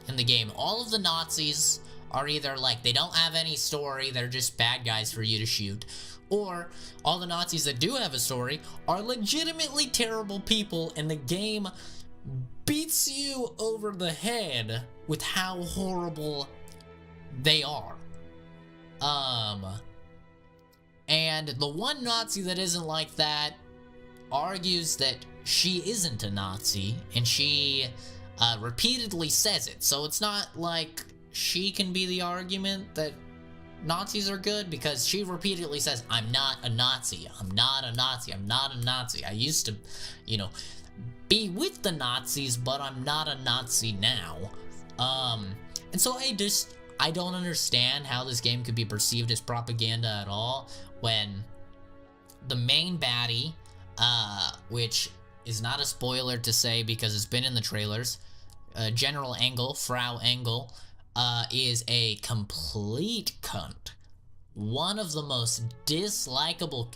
in the game. All of the Nazis are either like they don't have any story, they're just bad guys for you to shoot, or all the Nazis that do have a story are legitimately terrible people, and the game beats you over the head with how horrible they are. And the one Nazi that isn't like that argues that she isn't a Nazi, and she repeatedly says it. So it's not like she can be the argument that Nazis are good, because she repeatedly says, I'm not a Nazi, I'm not a Nazi, I'm not a Nazi. I used to, be with the Nazis, but I'm not a Nazi now. And so I don't understand how this game could be perceived as propaganda at all, when the main baddie, which is not a spoiler to say because it's been in the trailers, General Engel, Frau Engel, is a complete cunt. One of the most dislikable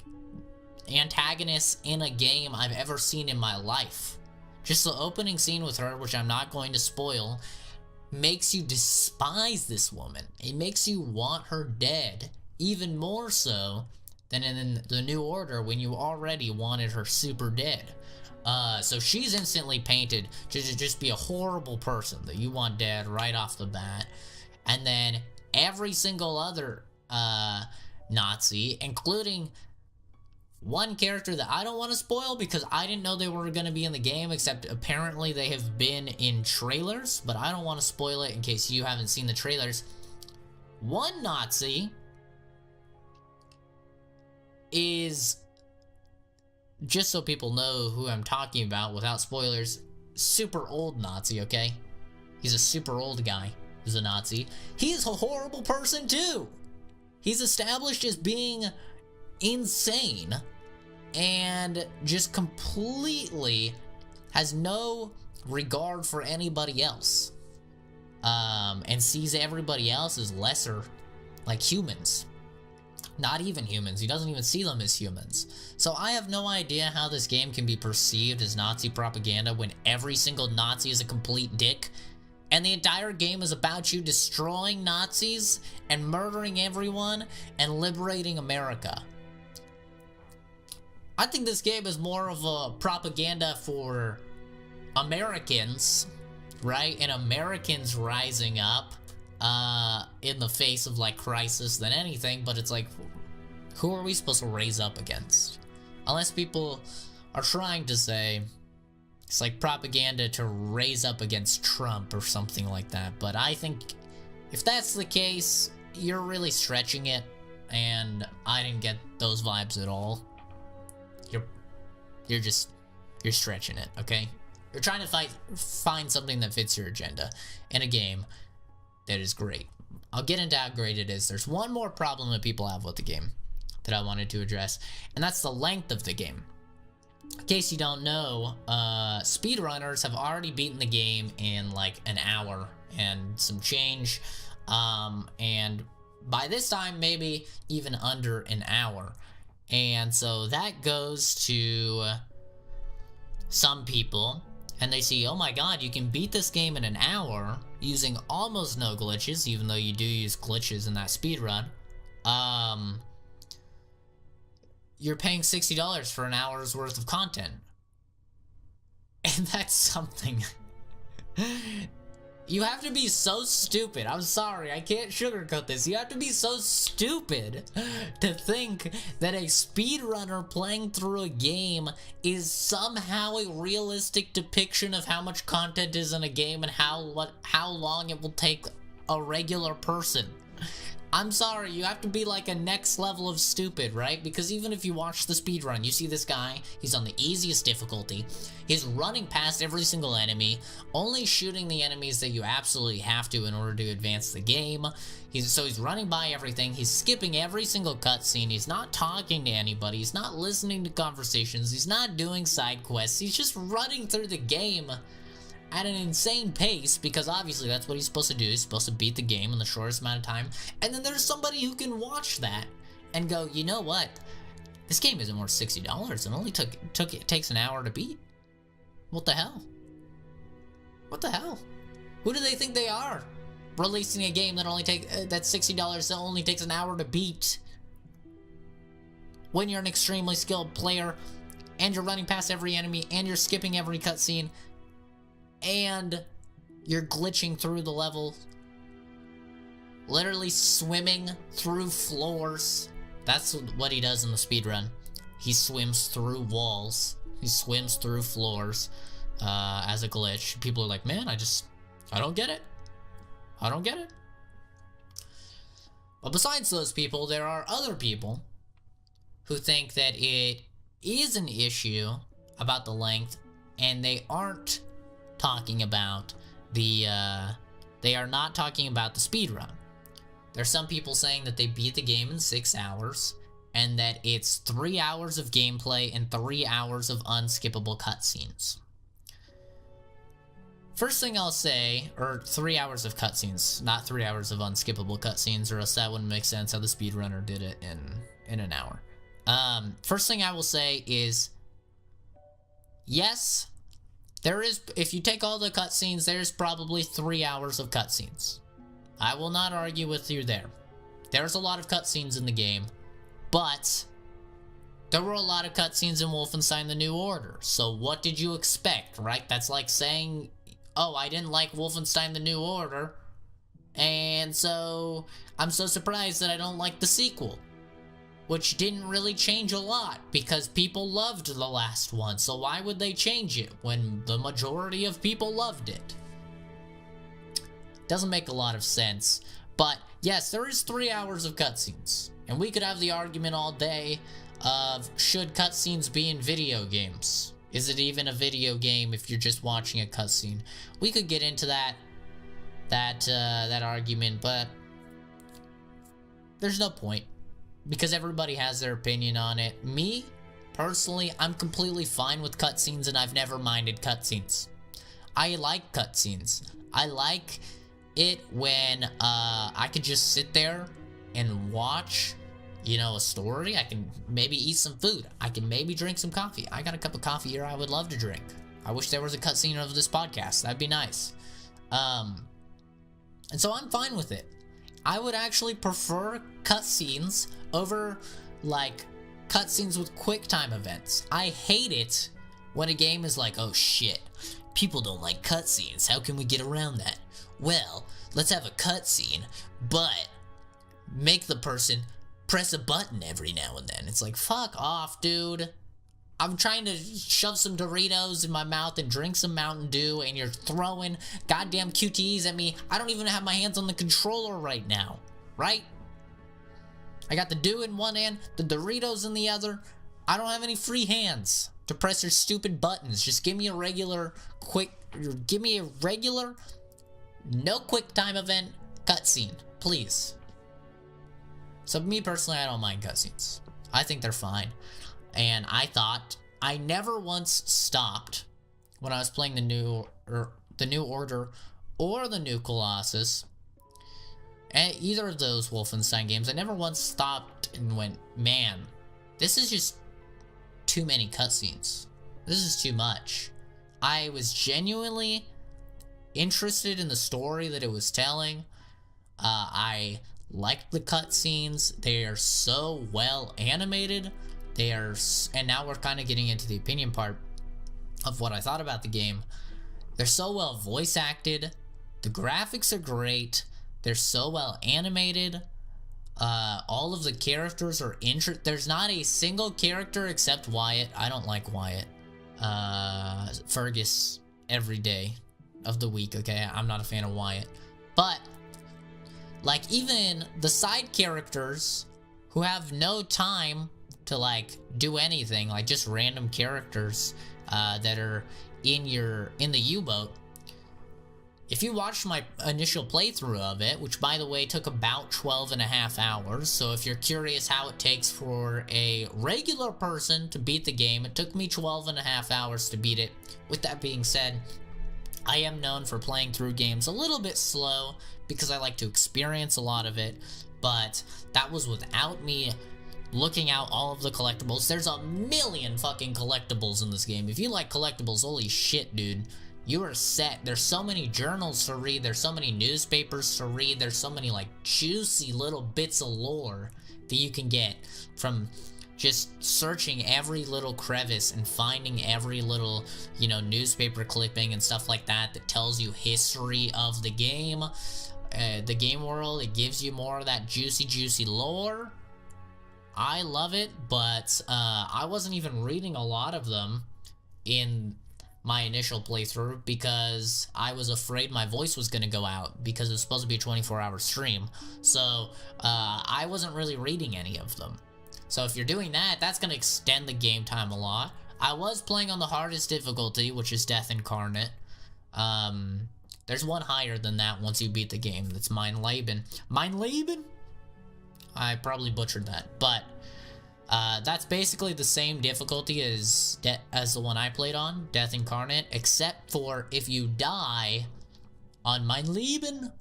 antagonists in a game I've ever seen in my life. Just the opening scene with her, which I'm not going to spoil, makes you despise this woman. It makes you want her dead, even more so than in the New Order when you already wanted her super dead. So she's instantly painted to just be a horrible person that you want dead right off the bat. And then every single other Nazi, including one character that I don't want to spoil because I didn't know they were going to be in the game, except apparently they have been in trailers, but I don't want to spoil it in case you haven't seen the trailers. One Nazi is, just so people know who I'm talking about without spoilers, super old Nazi, okay? He's a super old guy. who's a Nazi, he's a horrible person too. He's established as being insane and just completely has no regard for anybody else, and sees everybody else as lesser, like humans. Not even humans. He doesn't even see them as humans. So I have no idea how this game can be perceived as Nazi propaganda when every single Nazi is a complete dick, and the entire game is about you destroying Nazis and murdering everyone and liberating America. I think this game is more of a propaganda for Americans, right? And Americans rising up in the face of like crisis than anything. But it's like, who are we supposed to raise up against? Unless people are trying to say it's like propaganda to raise up against Trump or something like that. But I think if that's the case, you're really stretching it, and I didn't get those vibes at all. You're stretching it, okay? You're trying to find something that fits your agenda in a game that is great. I'll get into how great it is. There's one more problem that people have with the game that I wanted to address, and that's the length of the game. In case you don't know, speedrunners have already beaten the game in like an hour and some change, and by this time maybe even under an hour. And so that goes to some people, and they see, oh my god, you can beat this game in an hour using almost no glitches, even though you do use glitches in that speedrun. You're paying $60 for an hour's worth of content. And that's something. You have to be so stupid. I'm sorry, I can't sugarcoat this. You have to be so stupid to think that a speedrunner playing through a game is somehow a realistic depiction of how much content is in a game and how long it will take a regular person. I'm sorry, you have to be like a next level of stupid, right? Because even if you watch the speedrun, you see this guy, he's on the easiest difficulty, he's running past every single enemy, only shooting the enemies that you absolutely have to in order to advance the game. He's running by everything, he's skipping every single cutscene, he's not talking to anybody, he's not listening to conversations, he's not doing side quests, he's just running through the game at an insane pace, because obviously that's what he's supposed to do. He's supposed to beat the game in the shortest amount of time. And then there's somebody who can watch that and go, you know what? This game isn't worth $60. It only takes an hour to beat. What the hell? What the hell? Who do they think they are? Releasing a game that that's $60 that only takes an hour to beat. When you're an extremely skilled player, and you're running past every enemy, and you're skipping every cutscene, and you're glitching through the level, literally swimming through floors. That's what he does in the speedrun. He swims through walls, he swims through floors as a glitch. People are like, man, I don't get it. I don't get it. But besides those people, there are other people who think that it is an issue about the length, and they aren't talking about they are not talking about the speedrun. There's some people saying that they beat the game in 6 hours, and that it's 3 hours of gameplay and 3 hours of unskippable cutscenes. First thing I'll say, or 3 hours of cutscenes, not 3 hours of unskippable cutscenes, or else that wouldn't make sense how the speedrunner did it in an hour. First thing I will say is, yes, there is, if you take all the cutscenes, there's probably 3 hours of cutscenes. I will not argue with you there. There's a lot of cutscenes in the game, but there were a lot of cutscenes in Wolfenstein The New Order. So what did you expect, right? That's like saying, oh, I didn't like Wolfenstein The New Order, and so I'm so surprised that I don't like the sequel. Which didn't really change a lot, because people loved the last one, so why would they change it when the majority of people loved it? Doesn't make a lot of sense. But yes, there is 3 hours of cutscenes, and we could have the argument all day of, should cutscenes be in video games? Is it even a video game if you're just watching a cutscene? We could get into that that argument, but there's no point because everybody has their opinion on it. Me, personally, I'm completely fine with cutscenes, and I've never minded cutscenes. I like cutscenes. I like it when I could just sit there and watch, you know, a story. I can maybe eat some food. I can maybe drink some coffee. I got a cup of coffee here I would love to drink. I wish there was a cutscene of this podcast. That'd be nice. And so I'm fine with it. I would actually prefer cutscenes over, like, cutscenes with quick time events. I hate it when a game is like, oh shit, people don't like cutscenes. How can we get around that? Well, let's have a cutscene, but make the person press a button every now and then. It's like, fuck off, dude. I'm trying to shove some Doritos in my mouth and drink some Mountain Dew, and you're throwing goddamn QTEs at me. I don't even have my hands on the controller right now, right? I got the Dew in one hand, the Doritos in the other. I don't have any free hands to press your stupid buttons. Just give me a regular, no quick time event cutscene, please. So me personally, I don't mind cutscenes. I think they're fine. And I never once stopped when I was playing the New Order or the New Colossus, and either of those Wolfenstein games. I never once stopped and went, man, this is just too many cutscenes. This is too much. I was genuinely interested in the story that it was telling. I liked the cutscenes. They are so well animated. And now we're kind of getting into the opinion part of what I thought about the game. They're so well voice acted. The graphics are great. They're so well animated. All of the characters are there's not a single character except Wyatt. I don't like Wyatt. Fergus every day of the week, okay? I'm not a fan of Wyatt. But, like, even the side characters who have no time to, like, do anything, like just random characters that are in the U-boat. If you watched my initial playthrough of it, which by the way took about 12.5 hours, so if you're curious how it takes for a regular person to beat the game, it took me 12.5 hours to beat it. With that being said, I am known for playing through games a little bit slow because I like to experience a lot of it, but that was without me looking out all of the collectibles. There's a million fucking collectibles in this game. If you like collectibles, holy shit, dude. You are set. There's so many journals to read. There's so many newspapers to read. There's so many, like, juicy little bits of lore that you can get from just searching every little crevice and finding every little, you know, newspaper clipping and stuff like that that tells you history of the game world. It gives you more of that juicy lore. I love it, but I wasn't even reading a lot of them in my initial playthrough because I was afraid my voice was going to go out because it was supposed to be a 24-hour stream. So I wasn't really reading any of them. So if you're doing that, that's going to extend the game time a lot. I was playing on the hardest difficulty, which is Death Incarnate. There's one higher than that once you beat the game. That's Mein Leben. Mein Leben? I probably butchered that, but that's basically the same difficulty as the one I played on, Death Incarnate, except for if you die on Mein Leben,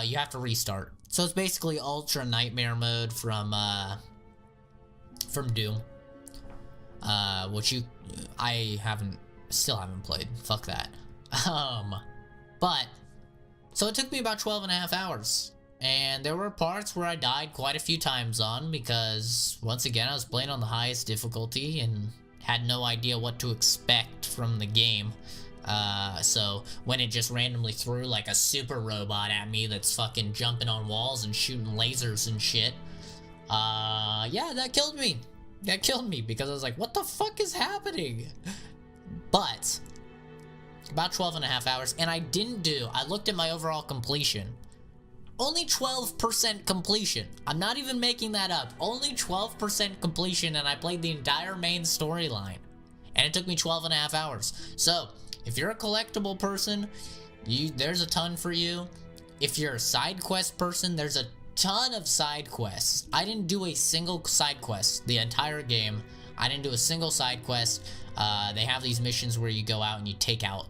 you have to restart. So it's basically Ultra Nightmare mode from Doom, which I still haven't played. Fuck that. But so it took me about 12.5 hours. And there were parts where I died quite a few times on because, once again, I was playing on the highest difficulty and had no idea what to expect from the game. So when it just randomly threw like a super robot at me that's fucking jumping on walls and shooting lasers and shit, yeah, that killed me. That killed me because I was like, what the fuck is happening? But about 12.5 hours, and I looked at my overall completion. Only 12% completion. I'm not even making that up. Only 12% completion, and I played the entire main storyline. And it took me 12.5 hours. So, if you're a collectible person, there's a ton for you. If you're a side quest person, there's a ton of side quests. I didn't do a single side quest the entire game. I didn't do a single side quest. They have these missions where you go out and you take out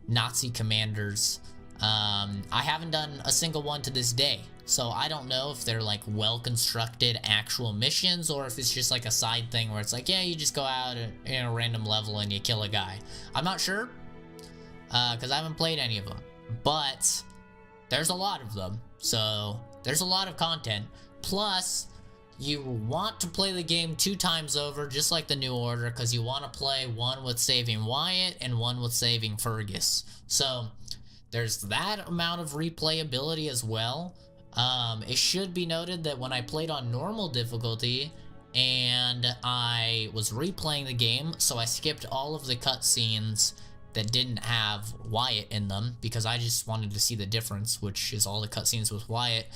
Nazi commanders. I haven't done a single one to this day, so I don't know if they're like well constructed actual missions or if it's just like a side thing where it's like, yeah, you just go out in a random level and you kill a guy. I'm not sure, because I haven't played any of them, but there's a lot of them, so there's a lot of content. Plus, you want to play the game 2 times over, just like the New Order, because you want to play one with saving Wyatt and one with saving Fergus. So there's that amount of replayability as well. It should be noted that when I played on normal difficulty and I was replaying the game, so I skipped all of the cutscenes that didn't have Wyatt in them because I just wanted to see the difference, which is all the cutscenes with Wyatt.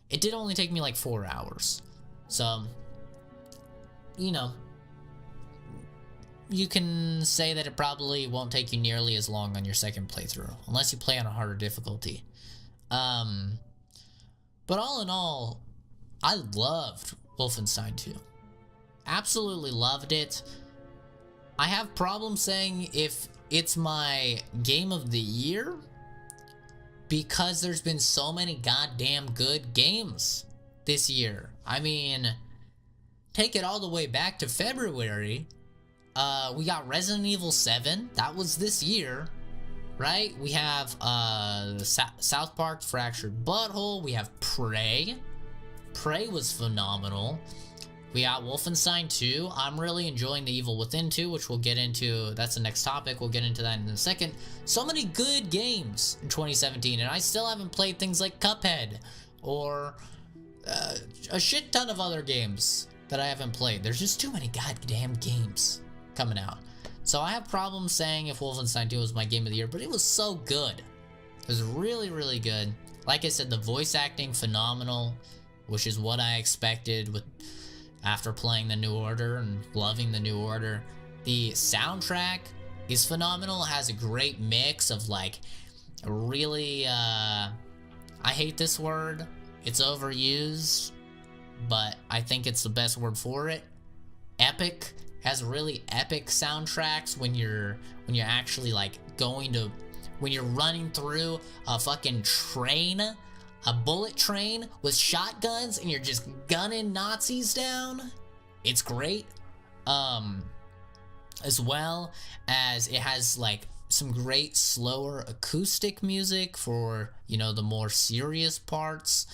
It did only take me like 4 hours. So, you know, you can say that it probably won't take you nearly as long on your second playthrough, unless you play on a harder difficulty. But all in all, I loved Wolfenstein 2. Absolutely loved it. I have problems saying if it's my game of the year, because there's been so many goddamn good games this year. I mean, take it all the way back to February. We got Resident Evil 7. That was this year, right? We have South Park Fractured Butthole. We have Prey. Prey was phenomenal. We got Wolfenstein 2. I'm really enjoying The Evil Within 2, which we'll get into. That's the next topic. We'll get into that in a second. So many good games in 2017, and I still haven't played things like Cuphead or a shit ton of other games that I haven't played. There's just too many goddamn games coming out. So I have problems saying if Wolfenstein 2 was my game of the year, but it was so good. It was really, really good. Like I said, the voice acting, phenomenal, which is what I expected after playing the New Order and loving the New Order. The soundtrack is phenomenal. It has a great mix of like really, I hate this word, it's overused, but I think it's the best word for it. Epic. Has really epic soundtracks when you're actually like when you're running through a fucking train, a bullet train with shotguns, and you're just gunning Nazis down. It's great. As well as it has like some great slower acoustic music for, you know, the more serious parts.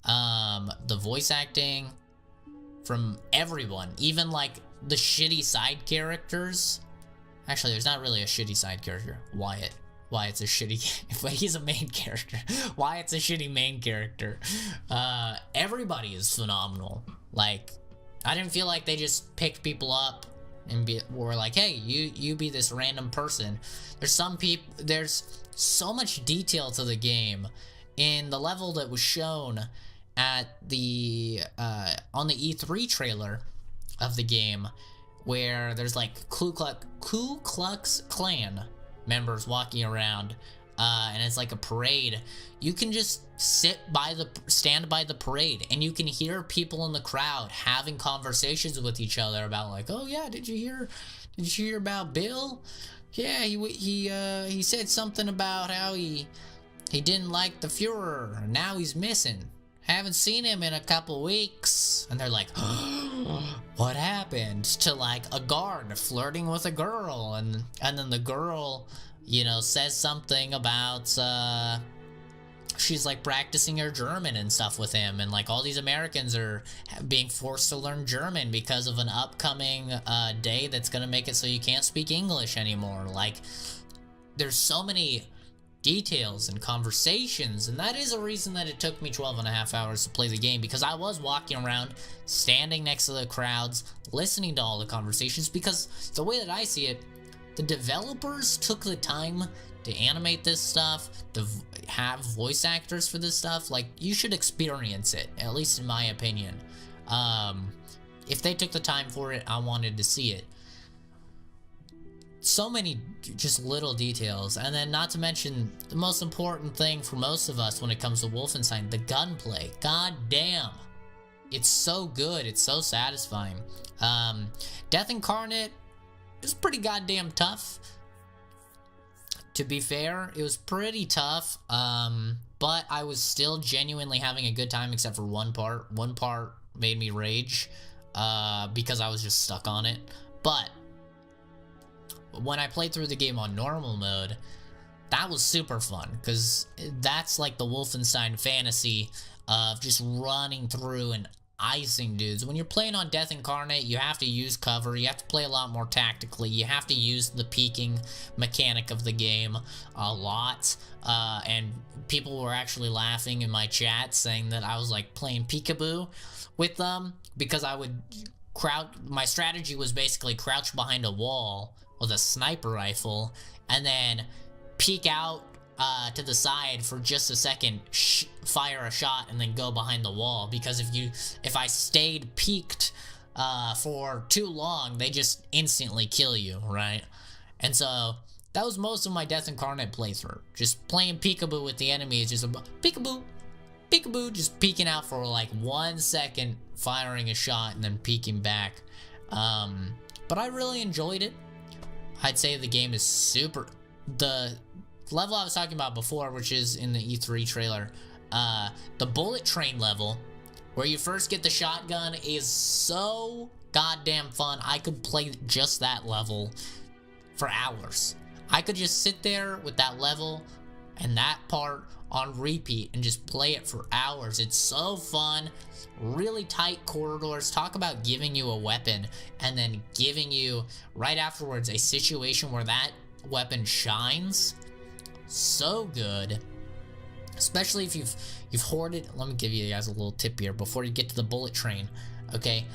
The voice acting from everyone, even like the shitty side characters. Actually, there's not really a shitty side character. Wyatt's a shitty, but he's a main character. Wyatt's a shitty main character. Everybody is phenomenal. Like, I didn't feel like they just picked people up and were like, hey, you be this random person. There's so much detail to the game. In the level that was shown at the on the E3 trailer of the game, where there's like Ku Klux Klan members walking around, and it's like a parade. You can just stand by the parade, and you can hear people in the crowd having conversations with each other about like, oh yeah, did you hear about Bill? Yeah, he said something about how he didn't like the Fuhrer, and now he's missing. Haven't seen him in a couple weeks. And they're like, oh, what happened to like a guard flirting with a girl? And then the girl, you know, says something about she's like practicing her German and stuff with him, and like all these Americans are being forced to learn German because of an upcoming day that's gonna make it so you can't speak English anymore. Like, there's so many details and conversations, and that is a reason that it took me 12.5 hours to play the game, because I was walking around, standing next to the crowds, listening to all the conversations, because the way that I see it, the developers took the time to animate this stuff, to have voice actors for this stuff. Like, you should experience it, at least in my opinion. If they took the time for it, I wanted to see it. so many just little details. And then not to mention the most important thing for most of us when it comes to Wolfenstein, the gunplay. God damn. It's so good. It's so satisfying. Death Incarnate is pretty goddamn tough. To be fair, it was pretty tough. But I was still genuinely having a good time except for one part. One part made me rage because I was just stuck on it. But when I played through the game on normal mode, that was super fun because that's like the Wolfenstein fantasy of just running through and icing dudes. When you're playing on Death Incarnate, you have to use cover, you have to play a lot more tactically, you have to use the peeking mechanic of the game a lot, and people were actually laughing in my chat saying that I was like playing peekaboo with them because I would my strategy was basically crouch behind a wall with a sniper rifle and then peek out to the side for just a second, fire a shot, and then go behind the wall. Because if I stayed peeked for too long, they just instantly kill you, right? And so that was most of my Death Incarnate playthrough, just playing peekaboo with the enemies, just peekaboo, peekaboo, just peeking out for like 1 second, firing a shot, and then peeking back. But I really enjoyed it. I'd say the game is super. The level I was talking about before, which is in the E3 trailer, the bullet train level, where you first get the shotgun, is so goddamn fun. I could play just that level for hours. I could just sit there with that level and that part on repeat and just play it for hours. It's so fun. Really tight corridors. Talk about giving you a weapon and then giving you right afterwards a situation where that weapon shines. So good, especially if you've hoarded. Let me give you guys a little tip here before you get to the bullet train. Okay,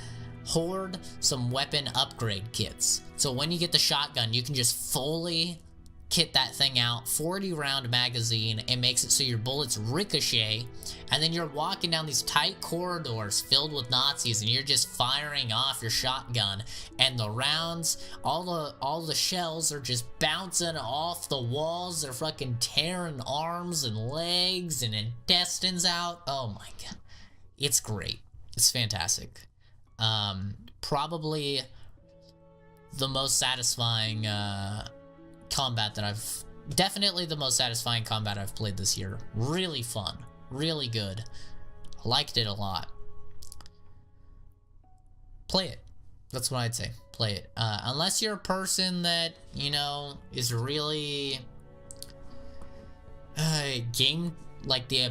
hoard some weapon upgrade kits, so when you get the shotgun, you can just fully kit that thing out. 40 round magazine. It makes it so your bullets ricochet, and then you're walking down these tight corridors filled with Nazis, and you're just firing off your shotgun, and the rounds, all the shells are just bouncing off the walls. They're fucking tearing arms and legs and intestines out. Oh my god, it's great. It's fantastic. Probably the most satisfying combat that definitely the most satisfying combat I've played this year. Really fun, really good. I liked it a lot. Play it. That's what I'd say. Play it. Unless you're a person that, you know, is really game, like the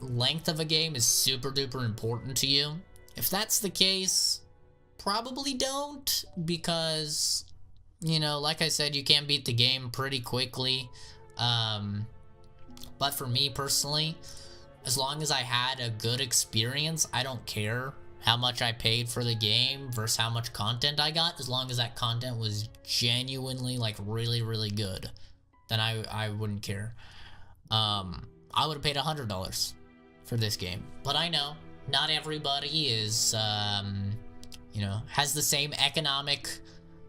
length of a game is super duper important to you. If that's the case, probably don't, because, you know, like I said, you can beat the game pretty quickly. But for me personally, as long as I had a good experience, I don't care how much I paid for the game versus how much content I got. As long as that content was genuinely, like, really, really good, then I wouldn't care. I would have paid $100 for this game. But I know not everybody is, you know, has the same economic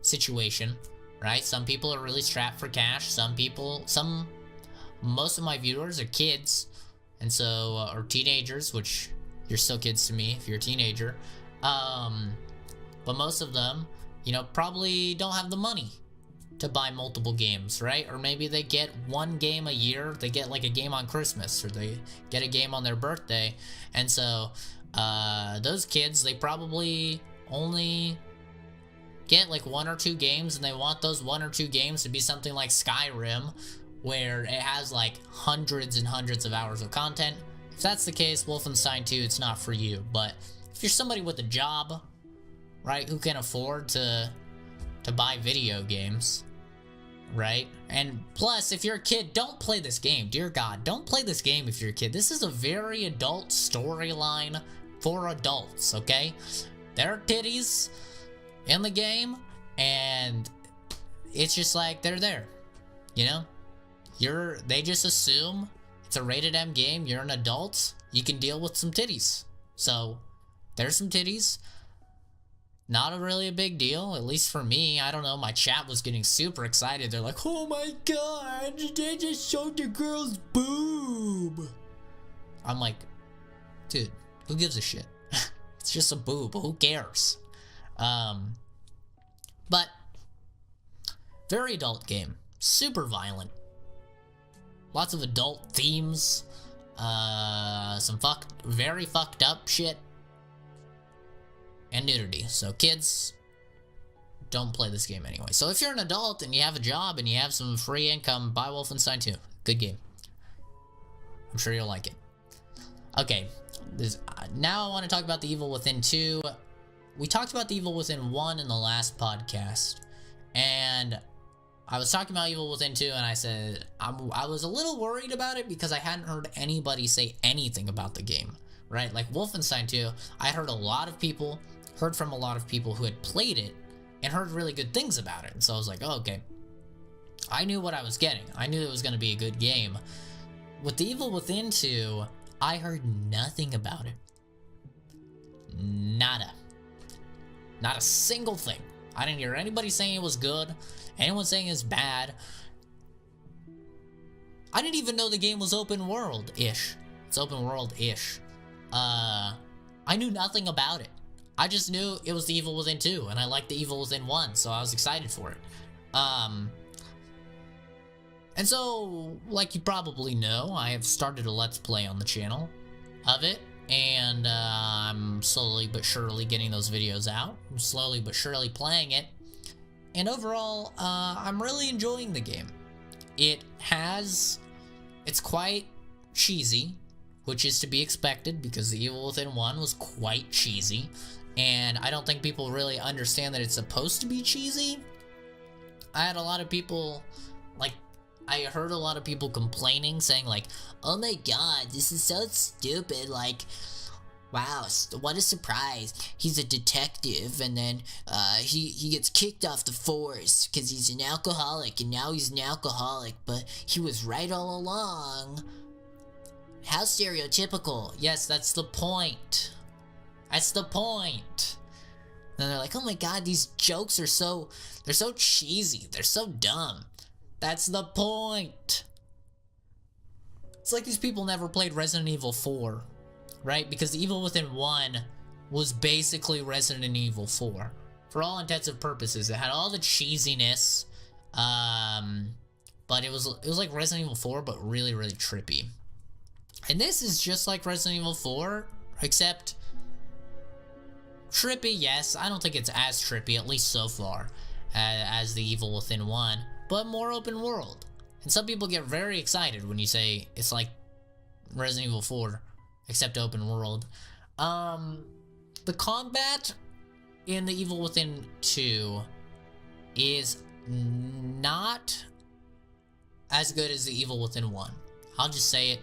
situation, right? Some people are really strapped for cash. Most of my viewers are kids, and so, or teenagers, which you're still kids to me if you're a teenager. But most of them, you know, probably don't have the money to buy multiple games, right? Or maybe they get one game a year. They get like a game on Christmas, or they get a game on their birthday. And so, those kids, they probably only get like 1 or 2 games, and they want those 1 or 2 games to be something like Skyrim, where it has like hundreds and hundreds of hours of content. If that's the case, Wolfenstein 2, it's not for you. But if you're somebody with a job, right, who can afford to buy video games, right? And plus, if you're a kid, don't play this game. Dear God, don't play this game if you're a kid. This is a very adult storyline for adults, okay? There are titties in the game, and it's just like they're there, you know? They just assume it's a rated M game, you're an adult, you can deal with some titties. So there's some titties. Not really a big deal, at least for me. I don't know, my chat was getting super excited. They're like, oh my god, they just showed the girl's boob. I'm like, dude, who gives a shit? It's just a boob, who cares? But very adult game, super violent, lots of adult themes, some very fucked up shit, and nudity. So kids, don't play this game anyway. So if you're an adult and you have a job and you have some free income, buy Wolfenstein 2. Good game. I'm sure you'll like it. Okay, now I want to talk about The Evil Within 2. We talked about The Evil Within 1 in the last podcast, and I was talking about Evil Within 2, and I said I was a little worried about it because I hadn't heard anybody say anything about the game, right? Like Wolfenstein 2, I heard from a lot of people who had played it and heard really good things about it. And so I was like, oh, okay. I knew what I was getting. I knew it was going to be a good game. With The Evil Within 2, I heard nothing about it. Nada. Not a single thing. I didn't hear anybody saying it was good, anyone saying it's bad. I didn't even know the game was open world-ish. It's open world-ish. I knew nothing about it. I just knew it was The Evil Within 2, and I liked The Evil Within 1, so I was excited for it. And so, like you probably know, I have started a Let's Play on the channel of it, and I'm slowly but surely getting those videos out. I'm slowly but surely playing it, and overall, I'm really enjoying the game. It's quite cheesy, which is to be expected because The Evil Within 1 was quite cheesy, and I don't think people really understand that it's supposed to be cheesy. I had a lot of people, I heard a lot of people complaining, saying like, oh my god, this is so stupid, like, wow, what a surprise. He's a detective, and then he gets kicked off the force because he's an alcoholic, and now he's an alcoholic, but he was right all along. How stereotypical. Yes, that's the point. That's the point. And they're like, oh my god, these jokes are they're so cheesy, they're so dumb. That's the point. It's like these people never played Resident Evil 4, right? Because The Evil Within 1 was basically Resident Evil 4. For all intents and purposes, it had all the cheesiness, but it was like Resident Evil 4, but really, really trippy. And this is just like Resident Evil 4, except trippy, yes. I don't think it's as trippy, at least so far, as The Evil Within 1. But more open world. And some people get very excited when you say it's like Resident Evil 4, except open world. The combat in The Evil Within 2 is not as good as The Evil Within 1. I'll just say it.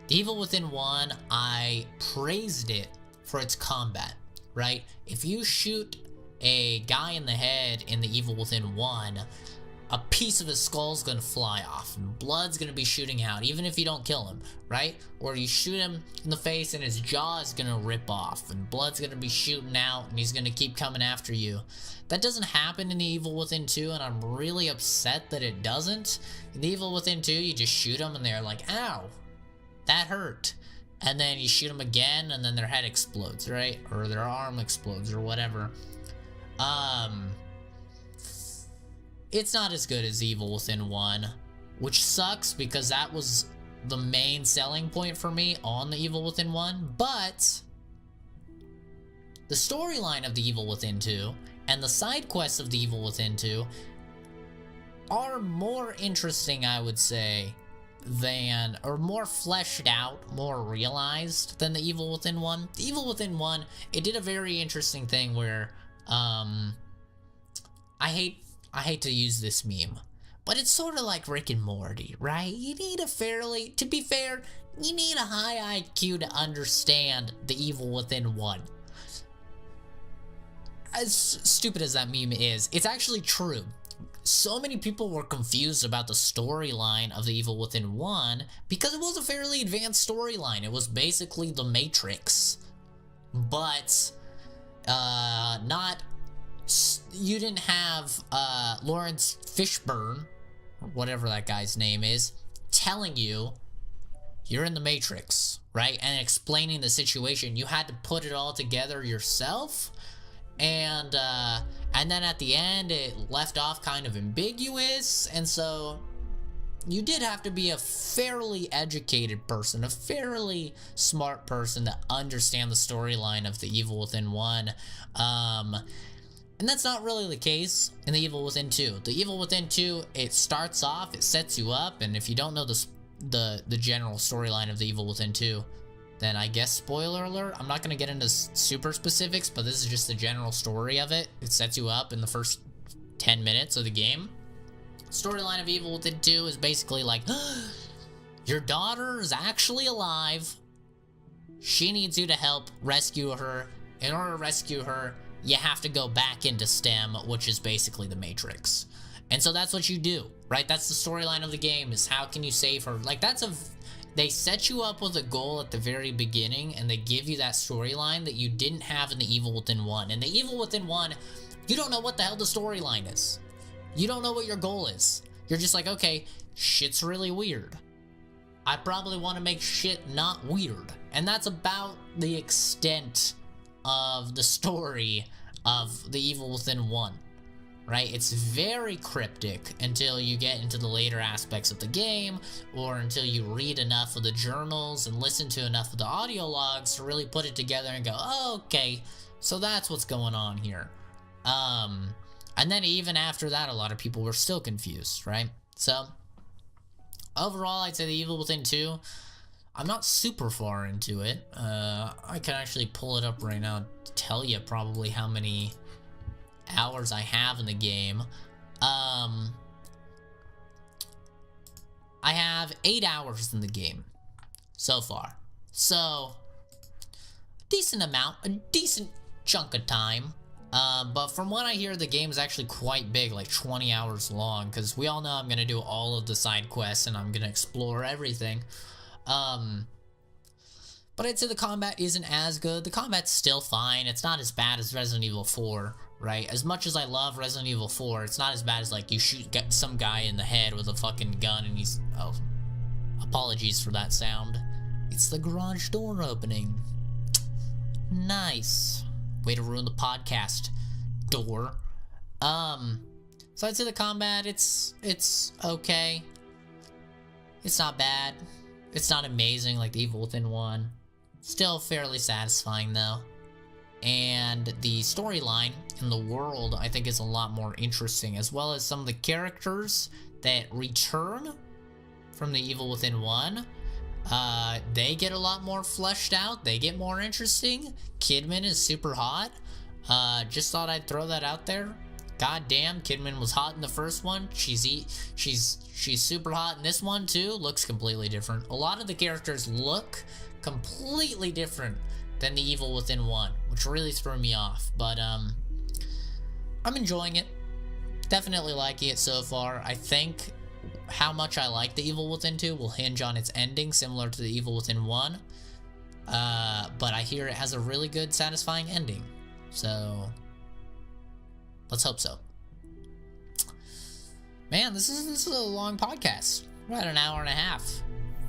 The Evil Within 1, I praised it for its combat, right? If you shoot a guy in the head in The Evil Within 1, a piece of his skull's gonna fly off, and blood's gonna be shooting out, even if you don't kill him, right? Or you shoot him in the face and his jaw is gonna rip off, and blood's gonna be shooting out, and he's gonna keep coming after you. That doesn't happen in The Evil Within 2, and I'm really upset that it doesn't. In The Evil Within 2, you just shoot them, and they're like, ow, that hurt. And then you shoot them again, and then their head explodes, right? Or their arm explodes, or whatever. It's not as good as Evil Within 1, which sucks because that was the main selling point for me on The Evil Within 1, but the storyline of The Evil Within 2 and the side quests of The Evil Within 2 are more interesting, I would say, or more fleshed out, more realized than The Evil Within 1. The Evil Within 1, it did a very interesting thing where, I hate to use this meme, but it's sort of like Rick and Morty, right? You need to be fair, you need a high IQ to understand The Evil Within 1. As stupid as that meme is, it's actually true. So many people were confused about the storyline of The Evil Within 1 because it was a fairly advanced storyline. It was basically The Matrix, but not you didn't have Lawrence Fishburne, or whatever that guy's name is, telling you you're in the Matrix, right? And explaining the situation. You had to put it all together yourself. And then at the end, it left off kind of ambiguous. And so you did have to be a fairly educated person, a fairly smart person to understand the storyline of The Evil Within 1. And that's not really the case in The Evil Within 2. The Evil Within 2, it starts off, it sets you up, and if you don't know the general storyline of The Evil Within 2, then I guess spoiler alert, I'm not going to get into super specifics, but this is just the general story of it. It sets you up in the first 10 minutes of the game. Storyline of Evil Within 2 is basically like, your daughter is actually alive. She needs you to help rescue her. In order to rescue her, you have to go back into STEM, which is basically the Matrix. And so that's what you do, right? That's the storyline of the game, is how can you save her? Like, they set you up with a goal at the very beginning, and they give you that storyline that you didn't have in The Evil Within 1. In The Evil Within 1, you don't know what the hell the storyline is. You don't know what your goal is. You're just like, okay, shit's really weird. I probably want to make shit not weird. And that's about the extent of the story of The Evil Within 1, right? It's very cryptic until you get into the later aspects of the game, or until you read enough of the journals and listen to enough of the audio logs to really put it together and go, oh, okay, so that's what's going on here. And then even after that, a lot of people were still confused, right? So overall, I'd say The Evil Within 2, I'm not super far into it. I can actually pull it up right now to tell you probably how many hours I have in the game. I have 8 hours in the game so far. So, decent amount, a decent chunk of time. But from what I hear, the game is actually quite big, like 20 hours long, because we all know I'm going to do all of the side quests and I'm going to explore everything. But I'd say the combat isn't as good. The combat's still fine. It's not as bad as Resident Evil 4, right? As much as I love Resident Evil 4, it's not as bad as, like, you shoot some guy in the head with a fucking gun and he's... Oh, apologies for that sound. It's the garage door opening. Nice. Way to ruin the podcast, door. So I'd say the combat, it's okay. It's not bad. It's not amazing like The Evil Within 1. Still fairly satisfying though. And the storyline in the world, I think, is a lot more interesting, as well as some of the characters that return from The Evil Within 1. They get a lot more fleshed out. They get more interesting. Kidman is super hot. Just thought I'd throw that out there. God damn, Kidman was hot in the first one. She's super hot in this one too. Looks completely different. A lot of the characters look completely different than The Evil Within 1, which really threw me off. But I'm enjoying it. Definitely liking it so far. I think how much I like The Evil Within 2 will hinge on its ending, similar to The Evil Within 1. But I hear it has a really good, satisfying ending. So let's hope so. Man, this is a long podcast. We're at an hour and a half.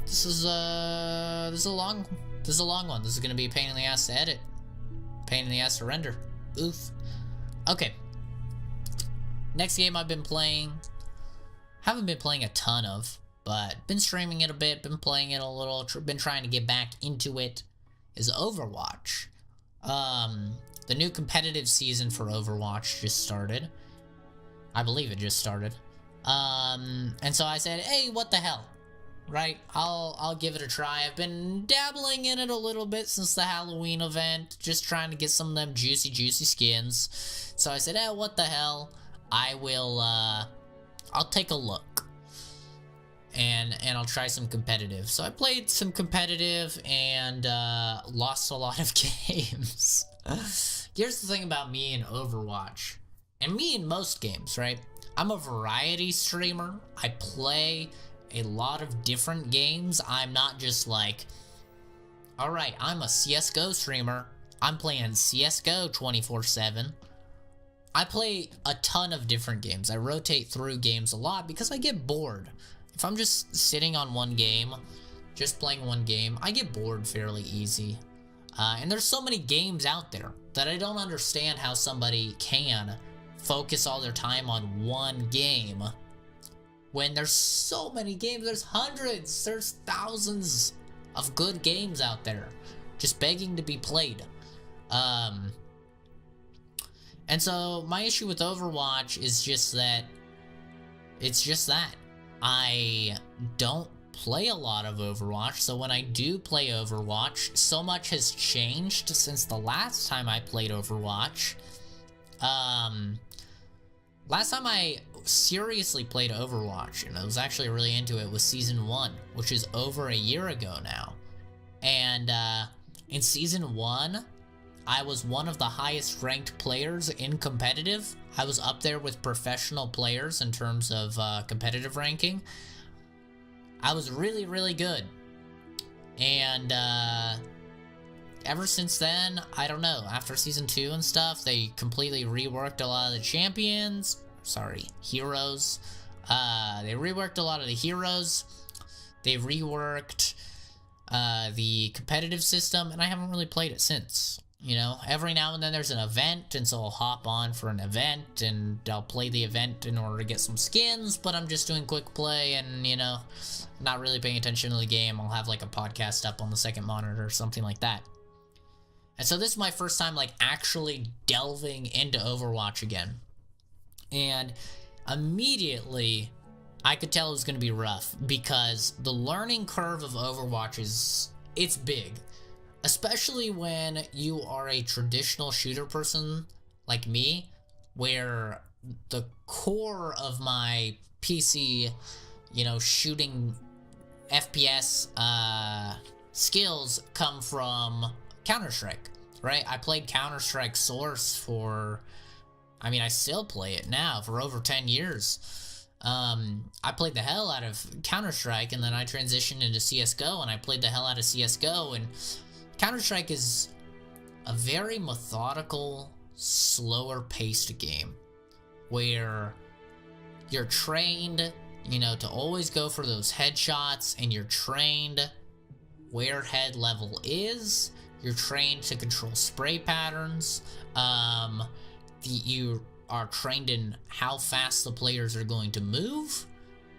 This is a long one. This is gonna be a pain in the ass to edit. Pain in the ass to render. Oof. Okay. Next game I've been playing. Haven't been playing a ton of, but been streaming it a bit, been playing it a little, been trying to get back into it, is Overwatch. The new competitive season for Overwatch just started. I believe it just started. And so I said, hey, what the hell? Right? I'll give it a try. I've been dabbling in it a little bit since the Halloween event, just trying to get some of them juicy skins. So I said, hey, what the hell? I will, I'll take a look. And I'll try some competitive. So I played some competitive and lost a lot of games. Here's the thing about me and Overwatch, and me in most games, right? I'm a variety streamer. I play a lot of different games. I'm not just like, alright, I'm a CSGO streamer. I'm playing CSGO 24/7. I play a ton of different games. I rotate through games a lot because I get bored. If I'm just sitting on one game, just playing one game, I get bored fairly easy. And there's so many games out there that I don't understand how somebody can focus all their time on one game when there's so many games. There's hundreds, there's thousands of good games out there just begging to be played. And so my issue with Overwatch is just that I don't play a lot of Overwatch. So when I do play Overwatch, so much has changed since the last time I played Overwatch. Last time I seriously played Overwatch, and I was actually really into it, was Season 1, which is over a year ago now. And in Season 1, I was one of the highest ranked players in competitive. I was up there with professional players in terms of competitive ranking. I was really, really good. And ever since then, I don't know, after Season 2 and stuff, they completely reworked a lot of the heroes. They reworked a lot of the heroes. They reworked the competitive system, and I haven't really played it since. You know, every now and then there's an event, and so I'll hop on for an event, and I'll play the event in order to get some skins, but I'm just doing quick play, and, you know, not really paying attention to the game. I'll have, like, a podcast up on the second monitor or something like that. And so this is my first time, like, actually delving into Overwatch again. And immediately, I could tell it was going to be rough, because the learning curve of Overwatch it's big. Especially when you are a traditional shooter person like me, where the core of my PC, you know, shooting FPS skills come from Counter-Strike, right? I played Counter-Strike Source for, I mean, I still play it now for over 10 years. I played the hell out of Counter-Strike, and then I transitioned into CSGO, and I played the hell out of CSGO, and Counter-Strike is a very methodical, slower paced game where you're trained, you know, to always go for those headshots, and you're trained where head level is. You're trained to control spray patterns. You are trained in how fast the players are going to move,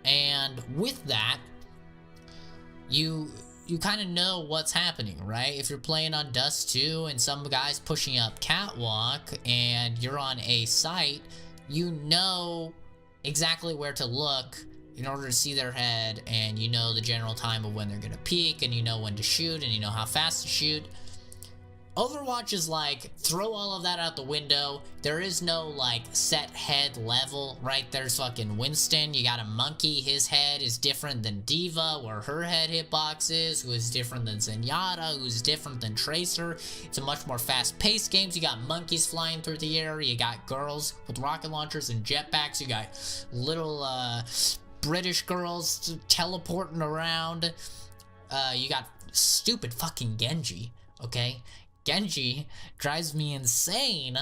and with that, you kind of know what's happening, right? If you're playing on Dust 2 and some guy's pushing up Catwalk and you're on a site, you know exactly where to look in order to see their head, and you know the general time of when they're gonna peek, and you know when to shoot, and you know how fast to shoot. Overwatch is like, throw all of that out the window. There is no, like, set head level, right? There's fucking Winston. You got a monkey. His head is different than Diva, where her head hitbox is, who is different than Zenyatta, who's different than Tracer. It's a much more fast-paced game. You got monkeys flying through the air. You got girls with rocket launchers and jetpacks. You got little, British girls teleporting around. You got stupid fucking Genji, okay? Genji drives me insane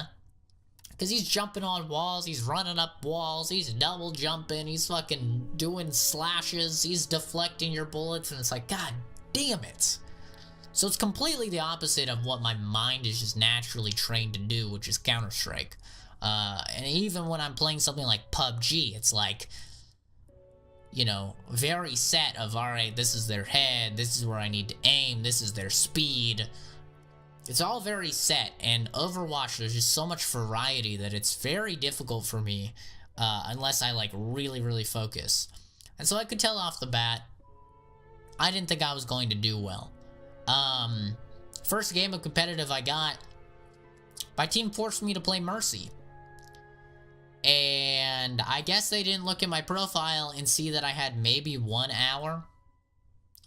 because he's jumping on walls, he's running up walls, he's double jumping, he's fucking doing slashes, he's deflecting your bullets, and it's like, god damn it. So it's completely the opposite of what my mind is just naturally trained to do, which is Counter-Strike. And even when I'm playing something like PUBG, it's like, you know, very set of, alright, this is their head, this is where I need to aim, this is their speed. It's all very set, and Overwatch, there's just so much variety that it's very difficult for me, unless I, like, really, really focus. And so I could tell off the bat, I didn't think I was going to do well. First game of competitive I got, my team forced me to play Mercy. And I guess they didn't look at my profile and see that I had maybe 1 hour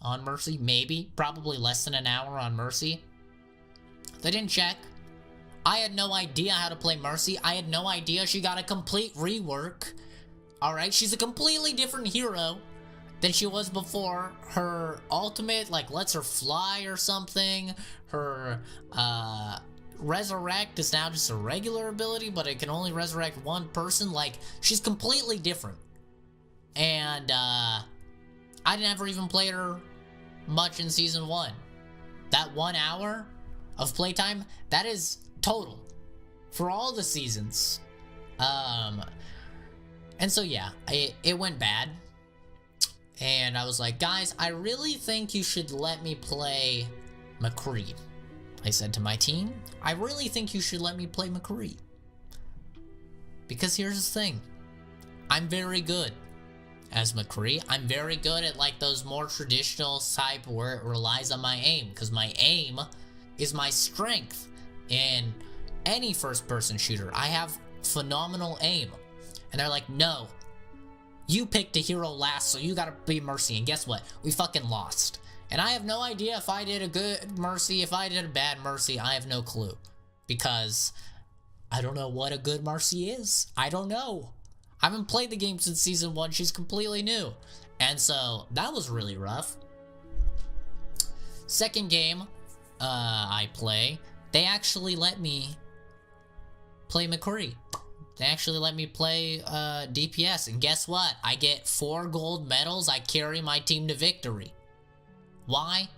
on Mercy. Maybe. Probably less than an hour on Mercy. They didn't check. I had no idea how to play Mercy. I had no idea she got a complete rework. Alright, she's a completely different hero than she was before. Her ultimate, like, lets her fly or something. Her, Resurrect is now just a regular ability, but it can only resurrect one person. Like, she's completely different. And, I never even played her much in Season 1. That 1 hour of playtime, that is total for all the seasons. And so yeah, it went bad. And I was like, guys, I really think you should let me play McCree. I said to my team, I really think you should let me play McCree. Because here's the thing. I'm very good as McCree. I'm very good at like those more traditional type where it relies on my aim. Because my aim is my strength in any first-person shooter. I have phenomenal aim. And they're like, no. You picked a hero last, so you gotta be Mercy. And guess what? We fucking lost. And I have no idea if I did a good Mercy, if I did a bad Mercy. I have no clue. Because I don't know what a good Mercy is. I don't know. I haven't played the game since Season 1. She's completely new. And so, that was really rough. Second game I play, they actually let me play McCree. They actually let me play DPS, and guess what? I get 4 gold medals. I carry my team to victory. Why?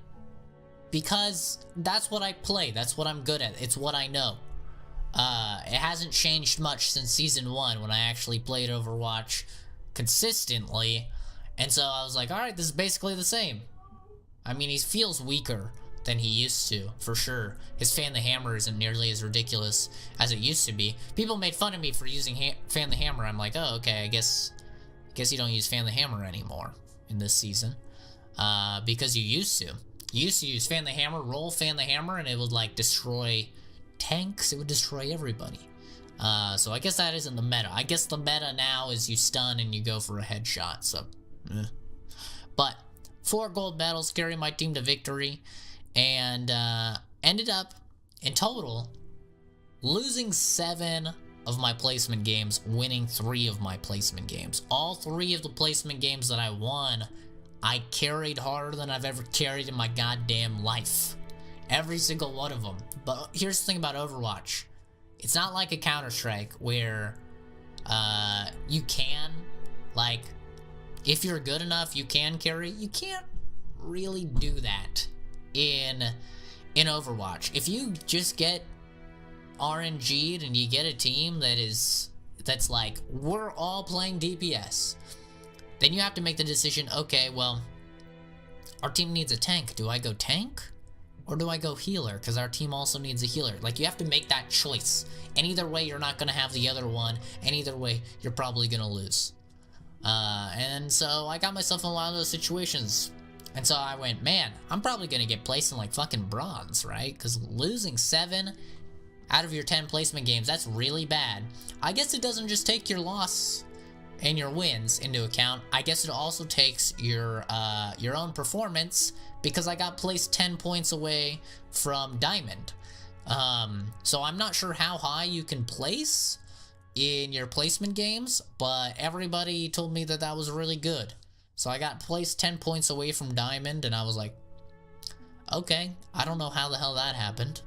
Because that's what I play. That's what I'm good at. It's what I know. It hasn't changed much since Season 1 when I actually played Overwatch consistently. And so I was like, alright, this is basically the same. I mean, he feels weaker than he used to, for sure. His Fan the Hammer isn't nearly as ridiculous as it used to be. People made fun of me for using Fan the Hammer. I'm like, oh, okay, I guess you don't use Fan the Hammer anymore in this season. Because you used to. You used to use Fan the Hammer, roll Fan the Hammer, and it would, like, destroy tanks. It would destroy everybody. So I guess that isn't the meta. I guess the meta now is you stun and you go for a headshot, so... But 4 gold medals, carry my team to victory. And ended up, in total, losing 7 of my placement games, winning 3 of my placement games. All 3 of the placement games that I won, I carried harder than I've ever carried in my goddamn life. Every single one of them. But here's the thing about Overwatch. It's not like a Counter-Strike where you can, like, if you're good enough, you can carry. You can't really do that in Overwatch. If you just get RNG'd and you get a team that's like, we're all playing DPS, then you have to make the decision, okay, well, our team needs a tank. Do I go tank? Or do I go healer? Because our team also needs a healer. Like, you have to make that choice. And either way, you're not going to have the other one. And either way, you're probably going to lose. And so I got myself in a lot of those situations. And so I went, man, I'm probably going to get placed in like fucking bronze, right? Because losing 7 out of your 10 placement games, that's really bad. I guess it doesn't just take your loss and your wins into account. I guess it also takes your own performance, because I got placed 10 points away from Diamond. So I'm not sure how high you can place in your placement games, but everybody told me that that was really good. So I got placed 10 points away from Diamond, and I was like, okay, I don't know how the hell that happened.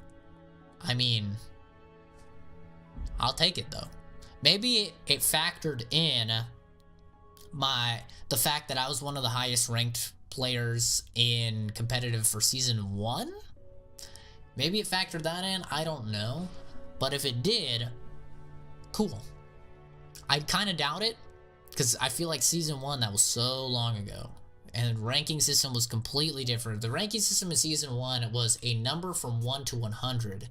I mean, I'll take it though. Maybe it factored in the fact that I was one of the highest ranked players in competitive for Season 1? Maybe it factored that in, I don't know. But if it did, cool. I kind of doubt it, because I feel like Season 1, that was so long ago. And ranking system was completely different. The ranking system in Season 1 was a number from 1 to 100.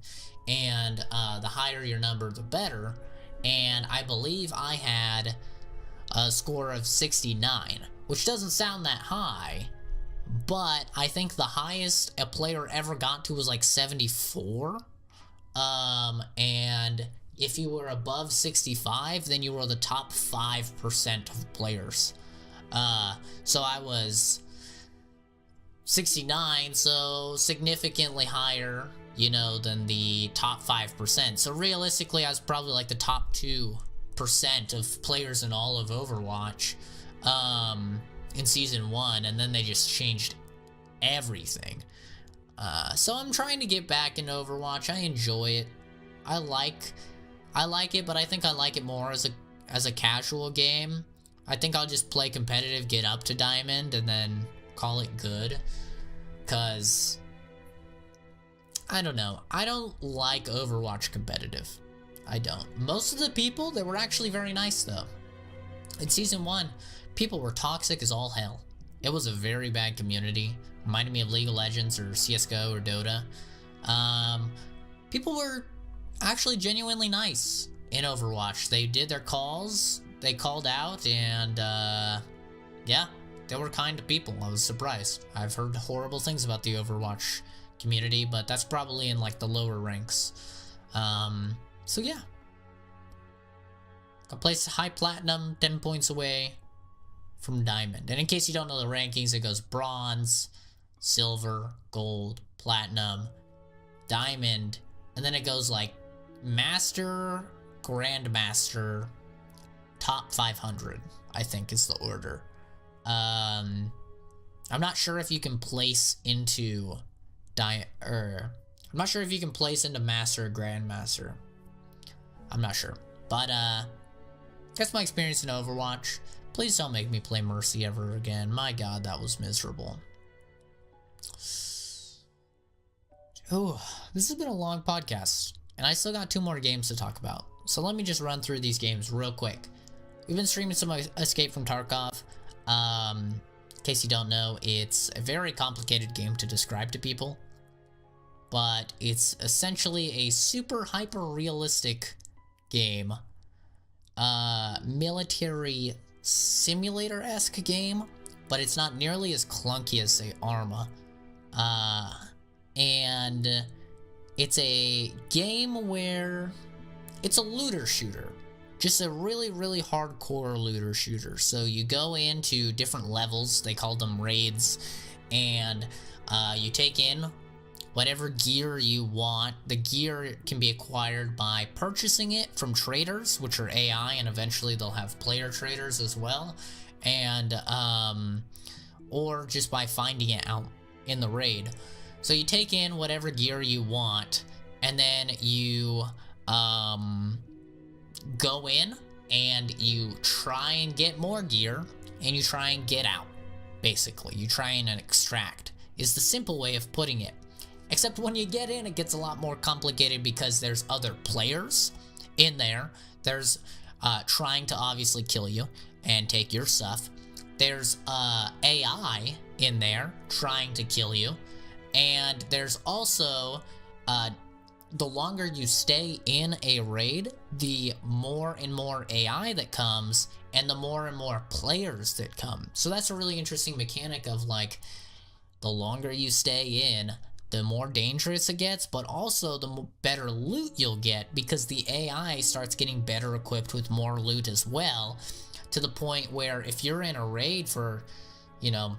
And the higher your number, the better. And I believe I had a score of 69, which doesn't sound that high. But I think the highest a player ever got to was like 74. And if you were above 65, then you were the top 5% of players. So I was 69, so significantly higher, you know, than the top 5%. So realistically, I was probably like the top 2% of players in all of Overwatch in Season 1, and then they just changed everything. So I'm trying to get back into Overwatch. I enjoy it. I like it, but I think I like it more as a casual game. I think I'll just play competitive, get up to diamond, and then call it good. Cause I don't know. I don't like Overwatch competitive. I don't. Most of the people, they were actually very nice though. In Season 1, people were toxic as all hell. It was a very bad community. Reminded me of League of Legends or CSGO or Dota. People were actually genuinely nice in Overwatch. They did their calls, they called out, and yeah, they were kind to people. I was surprised. I've heard horrible things about the Overwatch community, but that's probably in like the lower ranks. So yeah. I placed high platinum, 10 points away from diamond. And in case you don't know the rankings, it goes bronze, silver, gold, platinum, diamond, and then it goes like master, grandmaster, top 500, I think is the order. I'm not sure if you can place into I'm not sure if you can place into master or grandmaster. I'm not sure. But that's my experience in Overwatch. Please don't make me play Mercy ever again. My god, that was miserable. Oh, this has been a long podcast, and I still got 2 more games to talk about. So let me just run through these games real quick. We've been streaming some Escape from Tarkov. In case you don't know, it's a very complicated game to describe to people, but it's essentially a super hyper realistic game, military simulator-esque game, but it's not nearly as clunky as say Arma. And it's a game where it's a looter shooter. Just a really, really hardcore looter shooter. So you go into different levels, they call them raids, and you take in whatever gear you want. The gear can be acquired by purchasing it from traders, which are AI, and eventually they'll have player traders as well, and or just by finding it out in the raid. So you take in whatever gear you want, and then you go in and you try and get more gear, and you try and get out. Basically, you try and extract is the simple way of putting it. Except when you get in, it gets a lot more complicated because there's other players in there. There's trying to obviously kill you and take your stuff. There's AI in there trying to kill you. And there's also, the longer you stay in a raid, the more and more AI that comes, and the more and more players that come. So that's a really interesting mechanic of like, the longer you stay in, the more dangerous it gets, but also the better loot you'll get, because the AI starts getting better equipped with more loot as well, to the point where if you're in a raid for, you know,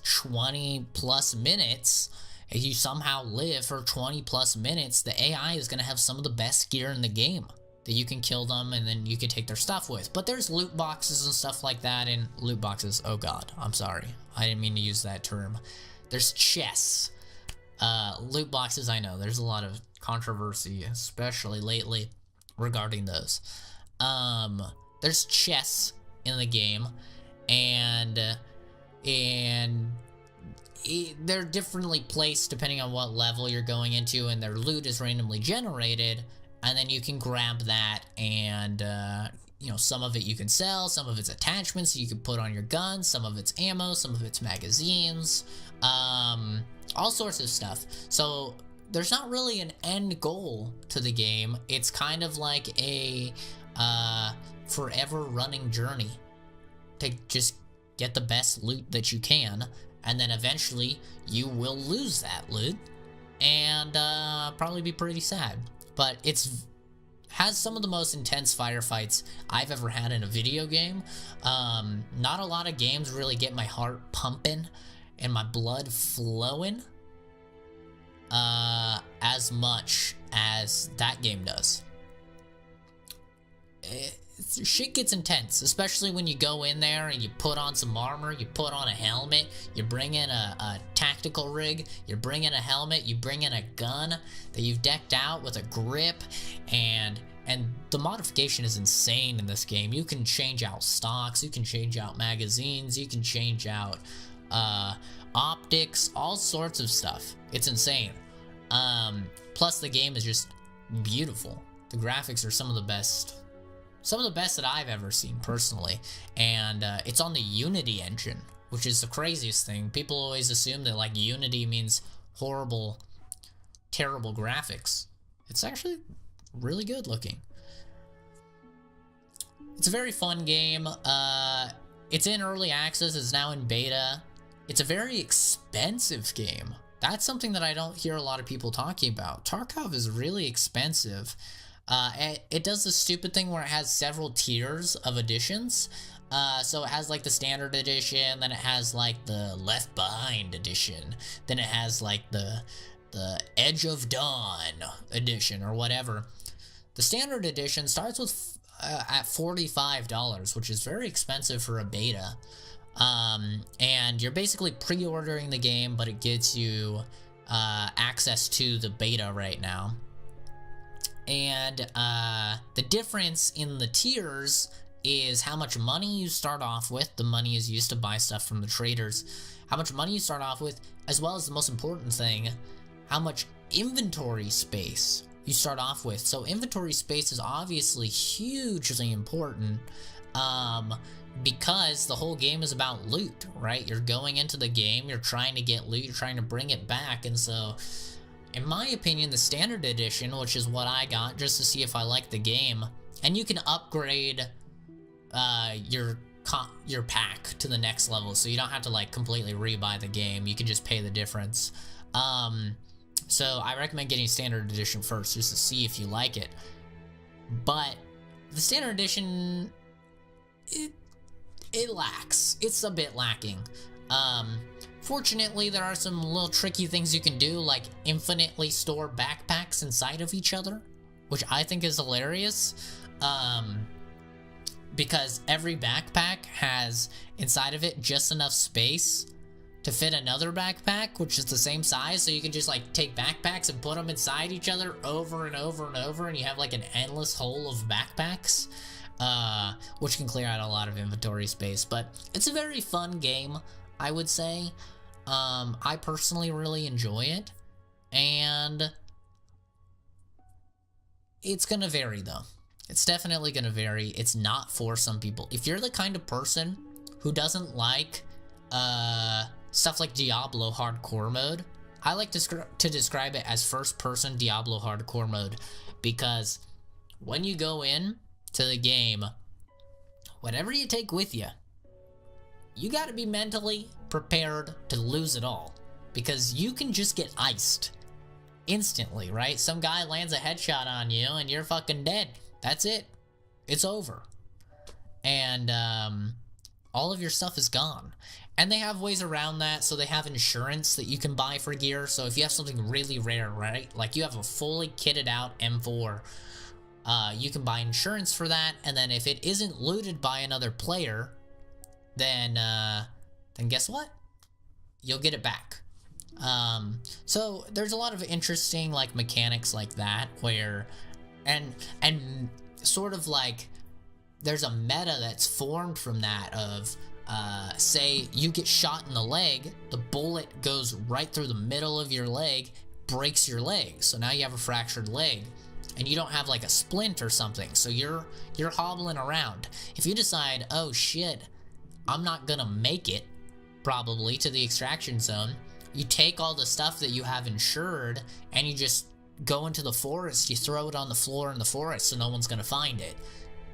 20 plus minutes, if you somehow live for 20 plus minutes, the AI is going to have some of the best gear in the game that you can kill them and then you can take their stuff with. But there's loot boxes and stuff like that, and loot boxes, oh god, I'm sorry, I didn't mean to use that term. There's chests. Loot boxes, I know there's a lot of controversy, especially lately, regarding those. There's chests in the game, and they're differently placed depending on what level you're going into, and their loot is randomly generated, and then you can grab that, and you know, some of it you can sell, some of it's attachments you can put on your gun, some of it's ammo, some of it's magazines, all sorts of stuff. So there's not really an end goal to the game. It's kind of like a forever running journey to just get the best loot that you can, and then eventually you will lose that loot and probably be pretty sad. But has some of the most intense firefights I've ever had in a video game. Not a lot of games really get my heart pumping and my blood flowing as much as that game does. shit gets intense, especially when you go in there and you put on some armor, you put on a helmet, you bring in a tactical rig, you bring in a helmet, you bring in a gun that you've decked out with a grip, and the modification is insane in this game. You can change out stocks, you can change out magazines, you can change out optics, all sorts of stuff. It's insane. Plus the game is just beautiful. The graphics are some of the best that I've ever seen personally, and it's on the Unity engine, which is the craziest thing. People always assume that like Unity means horrible, terrible graphics. It's actually really good looking. It's a very fun game. It's in early access, it's now in beta. It's a very expensive game. That's something that I don't hear a lot of people talking about. Tarkov is really expensive. It does the stupid thing where it has several tiers of editions. So it has like the standard edition, then it has like the Left Behind edition, then it has like the Edge of Dawn edition or whatever. The standard edition starts with at $45, which is very expensive for a beta. And you're basically pre-ordering the game, but it gets you access to the beta right now. And the difference in the tiers is how much money you start off with. The money is used to buy stuff from the traders. How much money you start off with, as well as the most important thing, how much inventory space you start off with. So inventory space is obviously hugely important, because the whole game is about loot, right? You're going into the game, you're trying to get loot, you're trying to bring it back, and so in my opinion, the standard edition, which is what I got just to see if I like the game, and you can upgrade your pack to the next level, so you don't have to like completely rebuy the game. You can just pay the difference. So I recommend getting standard edition first just to see if you like it. But the standard edition, it lacks. It's a bit lacking. Fortunately, there are some little tricky things you can do, like infinitely store backpacks inside of each other, which I think is hilarious. Because every backpack has inside of it just enough space to fit another backpack, which is the same size, so you can just like take backpacks and put them inside each other over and over and over, and you have like an endless hole of backpacks, which can clear out a lot of inventory space. But it's a very fun game, I would say. I personally really enjoy it, and it's gonna vary though. It's definitely gonna vary. It's not for some people. If you're the kind of person who doesn't like stuff like Diablo hardcore mode, I like to describe it as first-person Diablo hardcore mode, because when you go in to the game, whatever you take with you, you gotta be mentally prepared to lose it all, because you can just get iced instantly, right? Some guy lands a headshot on you and you're fucking dead. That's it. It's over. And all of your stuff is gone. And they have ways around that. So they have insurance that you can buy for gear. So if you have something really rare, right? Like you have a fully kitted out M4, you can buy insurance for that. And then if it isn't looted by another player, then guess what? You'll get it back. So there's a lot of interesting like mechanics like that, where and sort of like there's a meta that's formed from that of say you get shot in the leg, the bullet goes right through the middle of your leg, breaks your leg, so now you have a fractured leg, and you don't have like a splint or something, so you're hobbling around. If you decide, oh shit, I'm not gonna make it probably to the extraction zone, you take all the stuff that you have insured and you just go into the forest, you throw it on the floor in the forest so no one's gonna find it,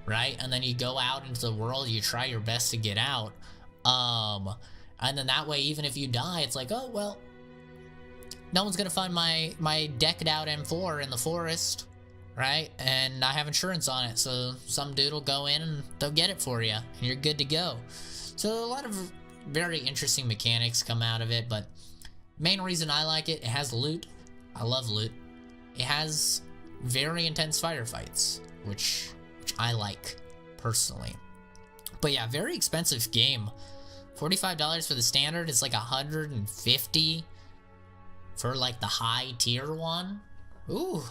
right? And then you go out into the world, you try your best to get out, and then that way, even if you die, it's like, oh well, no one's gonna find my decked out M4 in the forest, right? And I have insurance on it, so some dude will go in and they'll get it for you and you're good to go. So a lot of very interesting mechanics come out of it, but main reason I like it, it has loot. I love loot. It has very intense firefights, which which I like personally. But yeah, very expensive game. $45 for the standard. It's like $150 for like the high tier one. Ooh,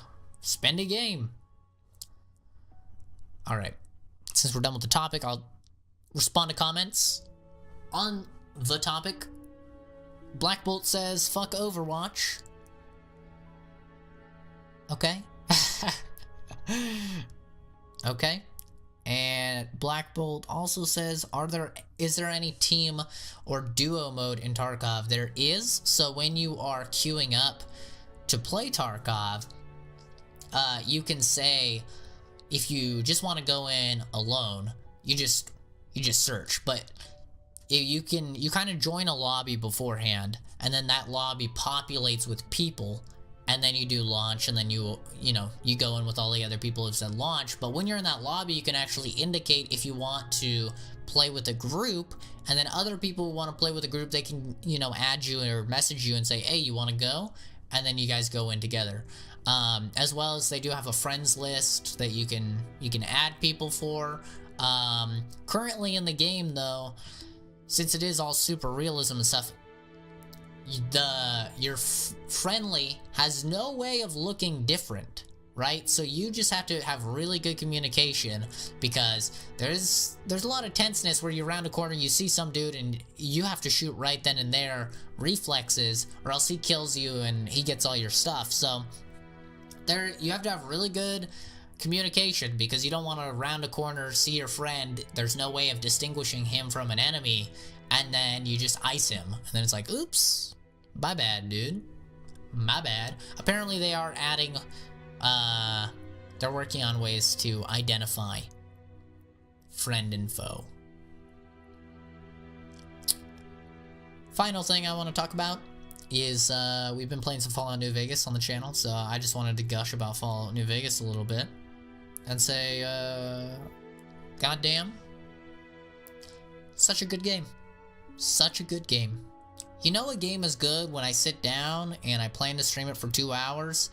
spend a game. All right, since we're done with the topic, I'll respond to comments on the topic. Black Bolt says, fuck Overwatch. Okay. Okay. And Black Bolt also says, is there any team or duo mode in Tarkov? There is. So when you are queuing up to play Tarkov, you can say, if you just want to go in alone, you just search. But you kind of join a lobby beforehand, and then that lobby populates with people, and then you do launch, and then you go in with all the other people who've said launch. But when you're in that lobby, you can actually indicate if you want to play with a group, and then other people who want to play with a group, they can add you or message you and say, hey, you want to go? And then you guys go in together. As well as they do have a friends list that you can add people for. Currently in the game though, since it is all super realism and stuff, your friendly has no way of looking different, right? So you just have to have really good communication, because there's a lot of tenseness where you're around a corner, you see some dude, and you have to shoot right then and there, reflexes, or else he kills you and he gets all your stuff. So you have to have really good communication, because you don't want to round a corner, see your friend, there's no way of distinguishing him from an enemy, and then you just ice him, and then it's like, oops, my bad, dude, my bad. Apparently they are adding, they're working on ways to identify friend and foe. Final thing I want to talk about is we've been playing some Fallout New Vegas on the channel, so I just wanted to gush about Fallout New Vegas a little bit and say, goddamn, such a good game. Such a good game. You know a game is good when I sit down and I plan to stream it for 2 hours.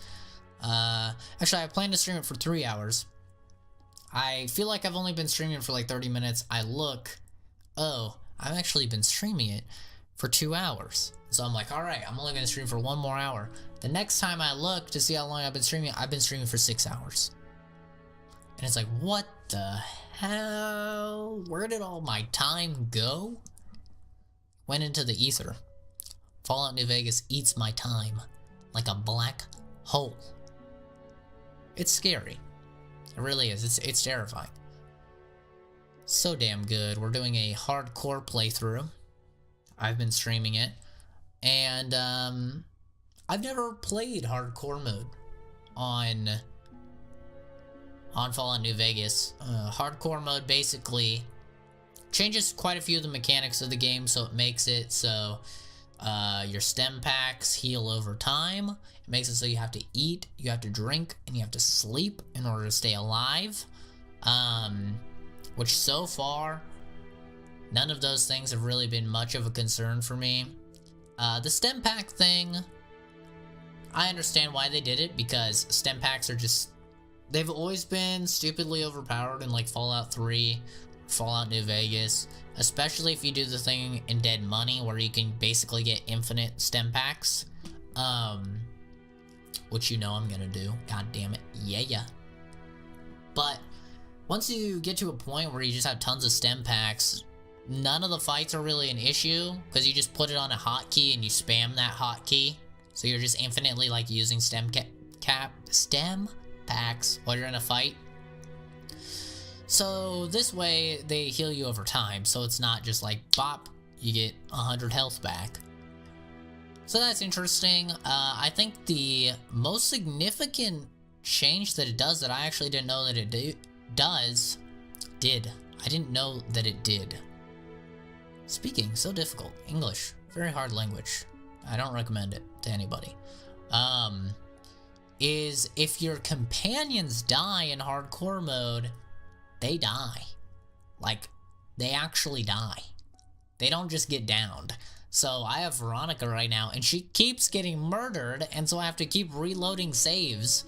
Actually, I plan to stream it for 3 hours. I feel like I've only been streaming for like 30 minutes. I look, oh, I've actually been streaming it for 2 hours. So I'm like, alright, I'm only going to stream for 1 more hour. The next time I look to see how long I've been streaming for 6 hours. And it's like, what the hell? Where did all my time go? Went into the ether. Fallout New Vegas eats my time like a black hole. It's scary. It really is. It's terrifying. So damn good. We're doing a hardcore playthrough. I've been streaming it. And I've never played hardcore mode on Fallout New Vegas. Hardcore mode basically changes quite a few of the mechanics of the game, so it makes it so your stem packs heal over time. It makes it so you have to eat, you have to drink, and you have to sleep in order to stay alive. Which so far, none of those things have really been much of a concern for me. The stem pack thing, I understand why they did it, because stem packs are just, they've always been stupidly overpowered in like Fallout 3, Fallout New Vegas, especially if you do the thing in Dead Money where you can basically get infinite stem packs, which you know I'm gonna do, god damn it, yeah. But once you get to a point where you just have tons of stem packs, none of the fights are really an issue, because you just put it on a hotkey and you spam that hotkey, so you're just infinitely like using stem packs while you're in a fight. So this way they heal you over time, so it's not just like bop, you get 100 health back. So that's interesting. I think the most significant change that it does that I actually didn't know that it did. I didn't know that it did. Speaking, so difficult. English, very hard language. I don't recommend it to anybody. Is if your companions die in hardcore mode, they die. Like, they actually die. They don't just get downed. So I have Veronica right now, and she keeps getting murdered, and so I have to keep reloading saves.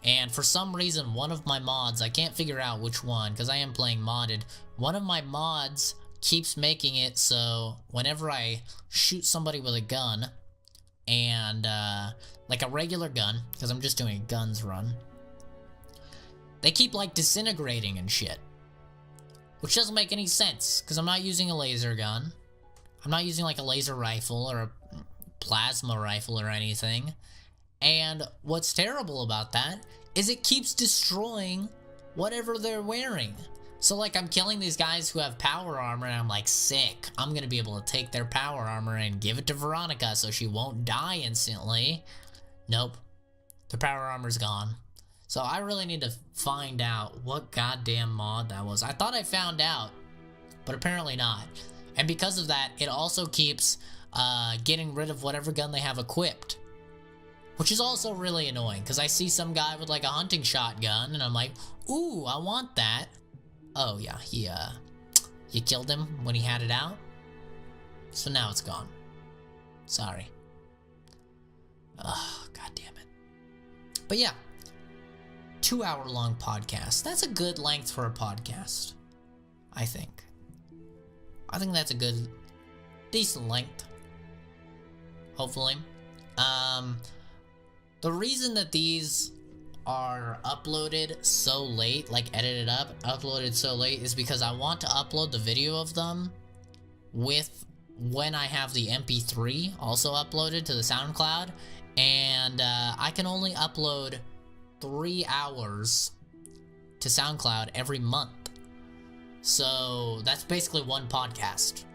And for some reason, one of my mods, I can't figure out which one, because I am playing modded, one of my mods keeps making it so whenever I shoot somebody with a gun, and like a regular gun, because I'm just doing a guns run, they keep like disintegrating and shit. Which doesn't make any sense, because I'm not using a laser gun. I'm not using like a laser rifle or a plasma rifle or anything. And what's terrible about that is it keeps destroying whatever they're wearing. So like I'm killing these guys who have power armor and I'm like, sick. I'm gonna be able to take their power armor and give it to Veronica so she won't die instantly. Nope. Their power armor's gone. So I really need to find out what goddamn mod that was. I thought I found out, but apparently not. And because of that, it also keeps getting rid of whatever gun they have equipped. Which is also really annoying, because I see some guy with like a hunting shotgun, and I'm like, ooh, I want that. Oh yeah, you killed him when he had it out? So now it's gone. Sorry. Ugh, god damn it. But yeah, 2-hour long podcast. That's a good length for a podcast, I think. I think that's a good, decent length. Hopefully. The reason that these are uploaded so late, like edited up, uploaded so late, is because I want to upload the video of them with when I have the MP3 also uploaded to the SoundCloud, and I can only upload 3 hours to SoundCloud every month. So that's basically one podcast.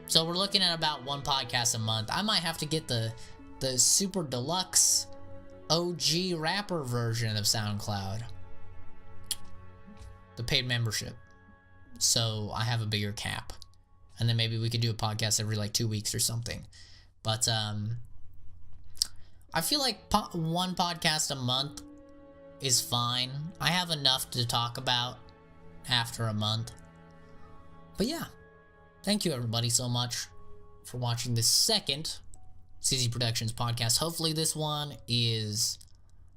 So we're looking at about one podcast a month. I might have to get the super deluxe OG rapper version of SoundCloud, the paid membership, so I have a bigger cap, and then maybe we could do a podcast every like 2 weeks or something. But I feel like one podcast a month is fine. I have enough to talk about after a month. But yeah, thank you everybody so much for watching this second CZ Productions podcast. Hopefully this one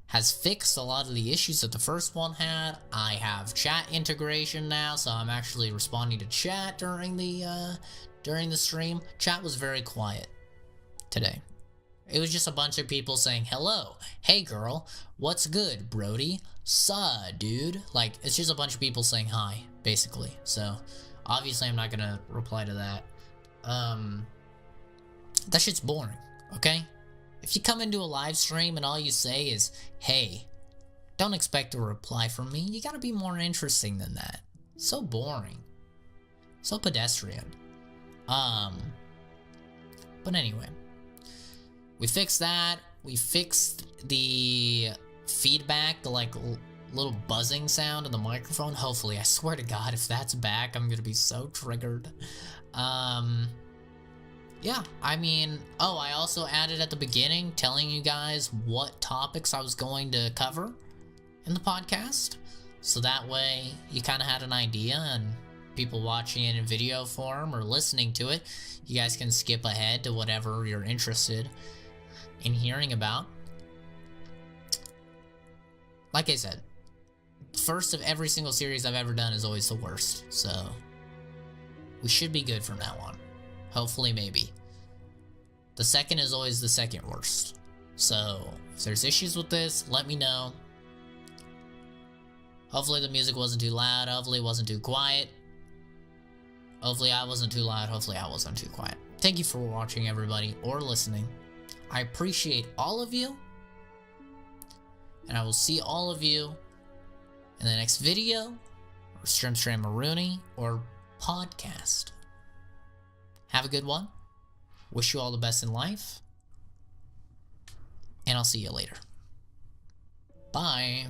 has fixed a lot of the issues that the first one had. I have chat integration now, so I'm actually responding to chat during the stream. Chat was very quiet today. It was just a bunch of people saying hello, hey girl, what's good, Brody, suh, dude. Like, it's just a bunch of people saying hi, basically. So obviously I'm not gonna reply to that. That shit's boring. Okay? If you come into a live stream and all you say is, hey, don't expect a reply from me, you gotta be more interesting than that. So boring. So pedestrian. But anyway. We fixed that. We fixed the feedback, the like little buzzing sound in the microphone. Hopefully, I swear to God, if that's back, I'm gonna be so triggered. Yeah, I mean, oh, I also added at the beginning telling you guys what topics I was going to cover in the podcast. So that way you kind of had an idea, and people watching it in video form or listening to it, you guys can skip ahead to whatever you're interested in hearing about. Like I said, first of every single series I've ever done is always the worst. So we should be good from now on. Hopefully, maybe. The second is always the second worst. So, if there's issues with this, let me know. Hopefully the music wasn't too loud. Hopefully it wasn't too quiet. Hopefully I wasn't too loud. Hopefully I wasn't too quiet. Thank you for watching, everybody, or listening. I appreciate all of you. And I will see all of you in the next video, or Stream Marooney, or podcast. Have a good one. Wish you all the best in life. And I'll see you later. Bye.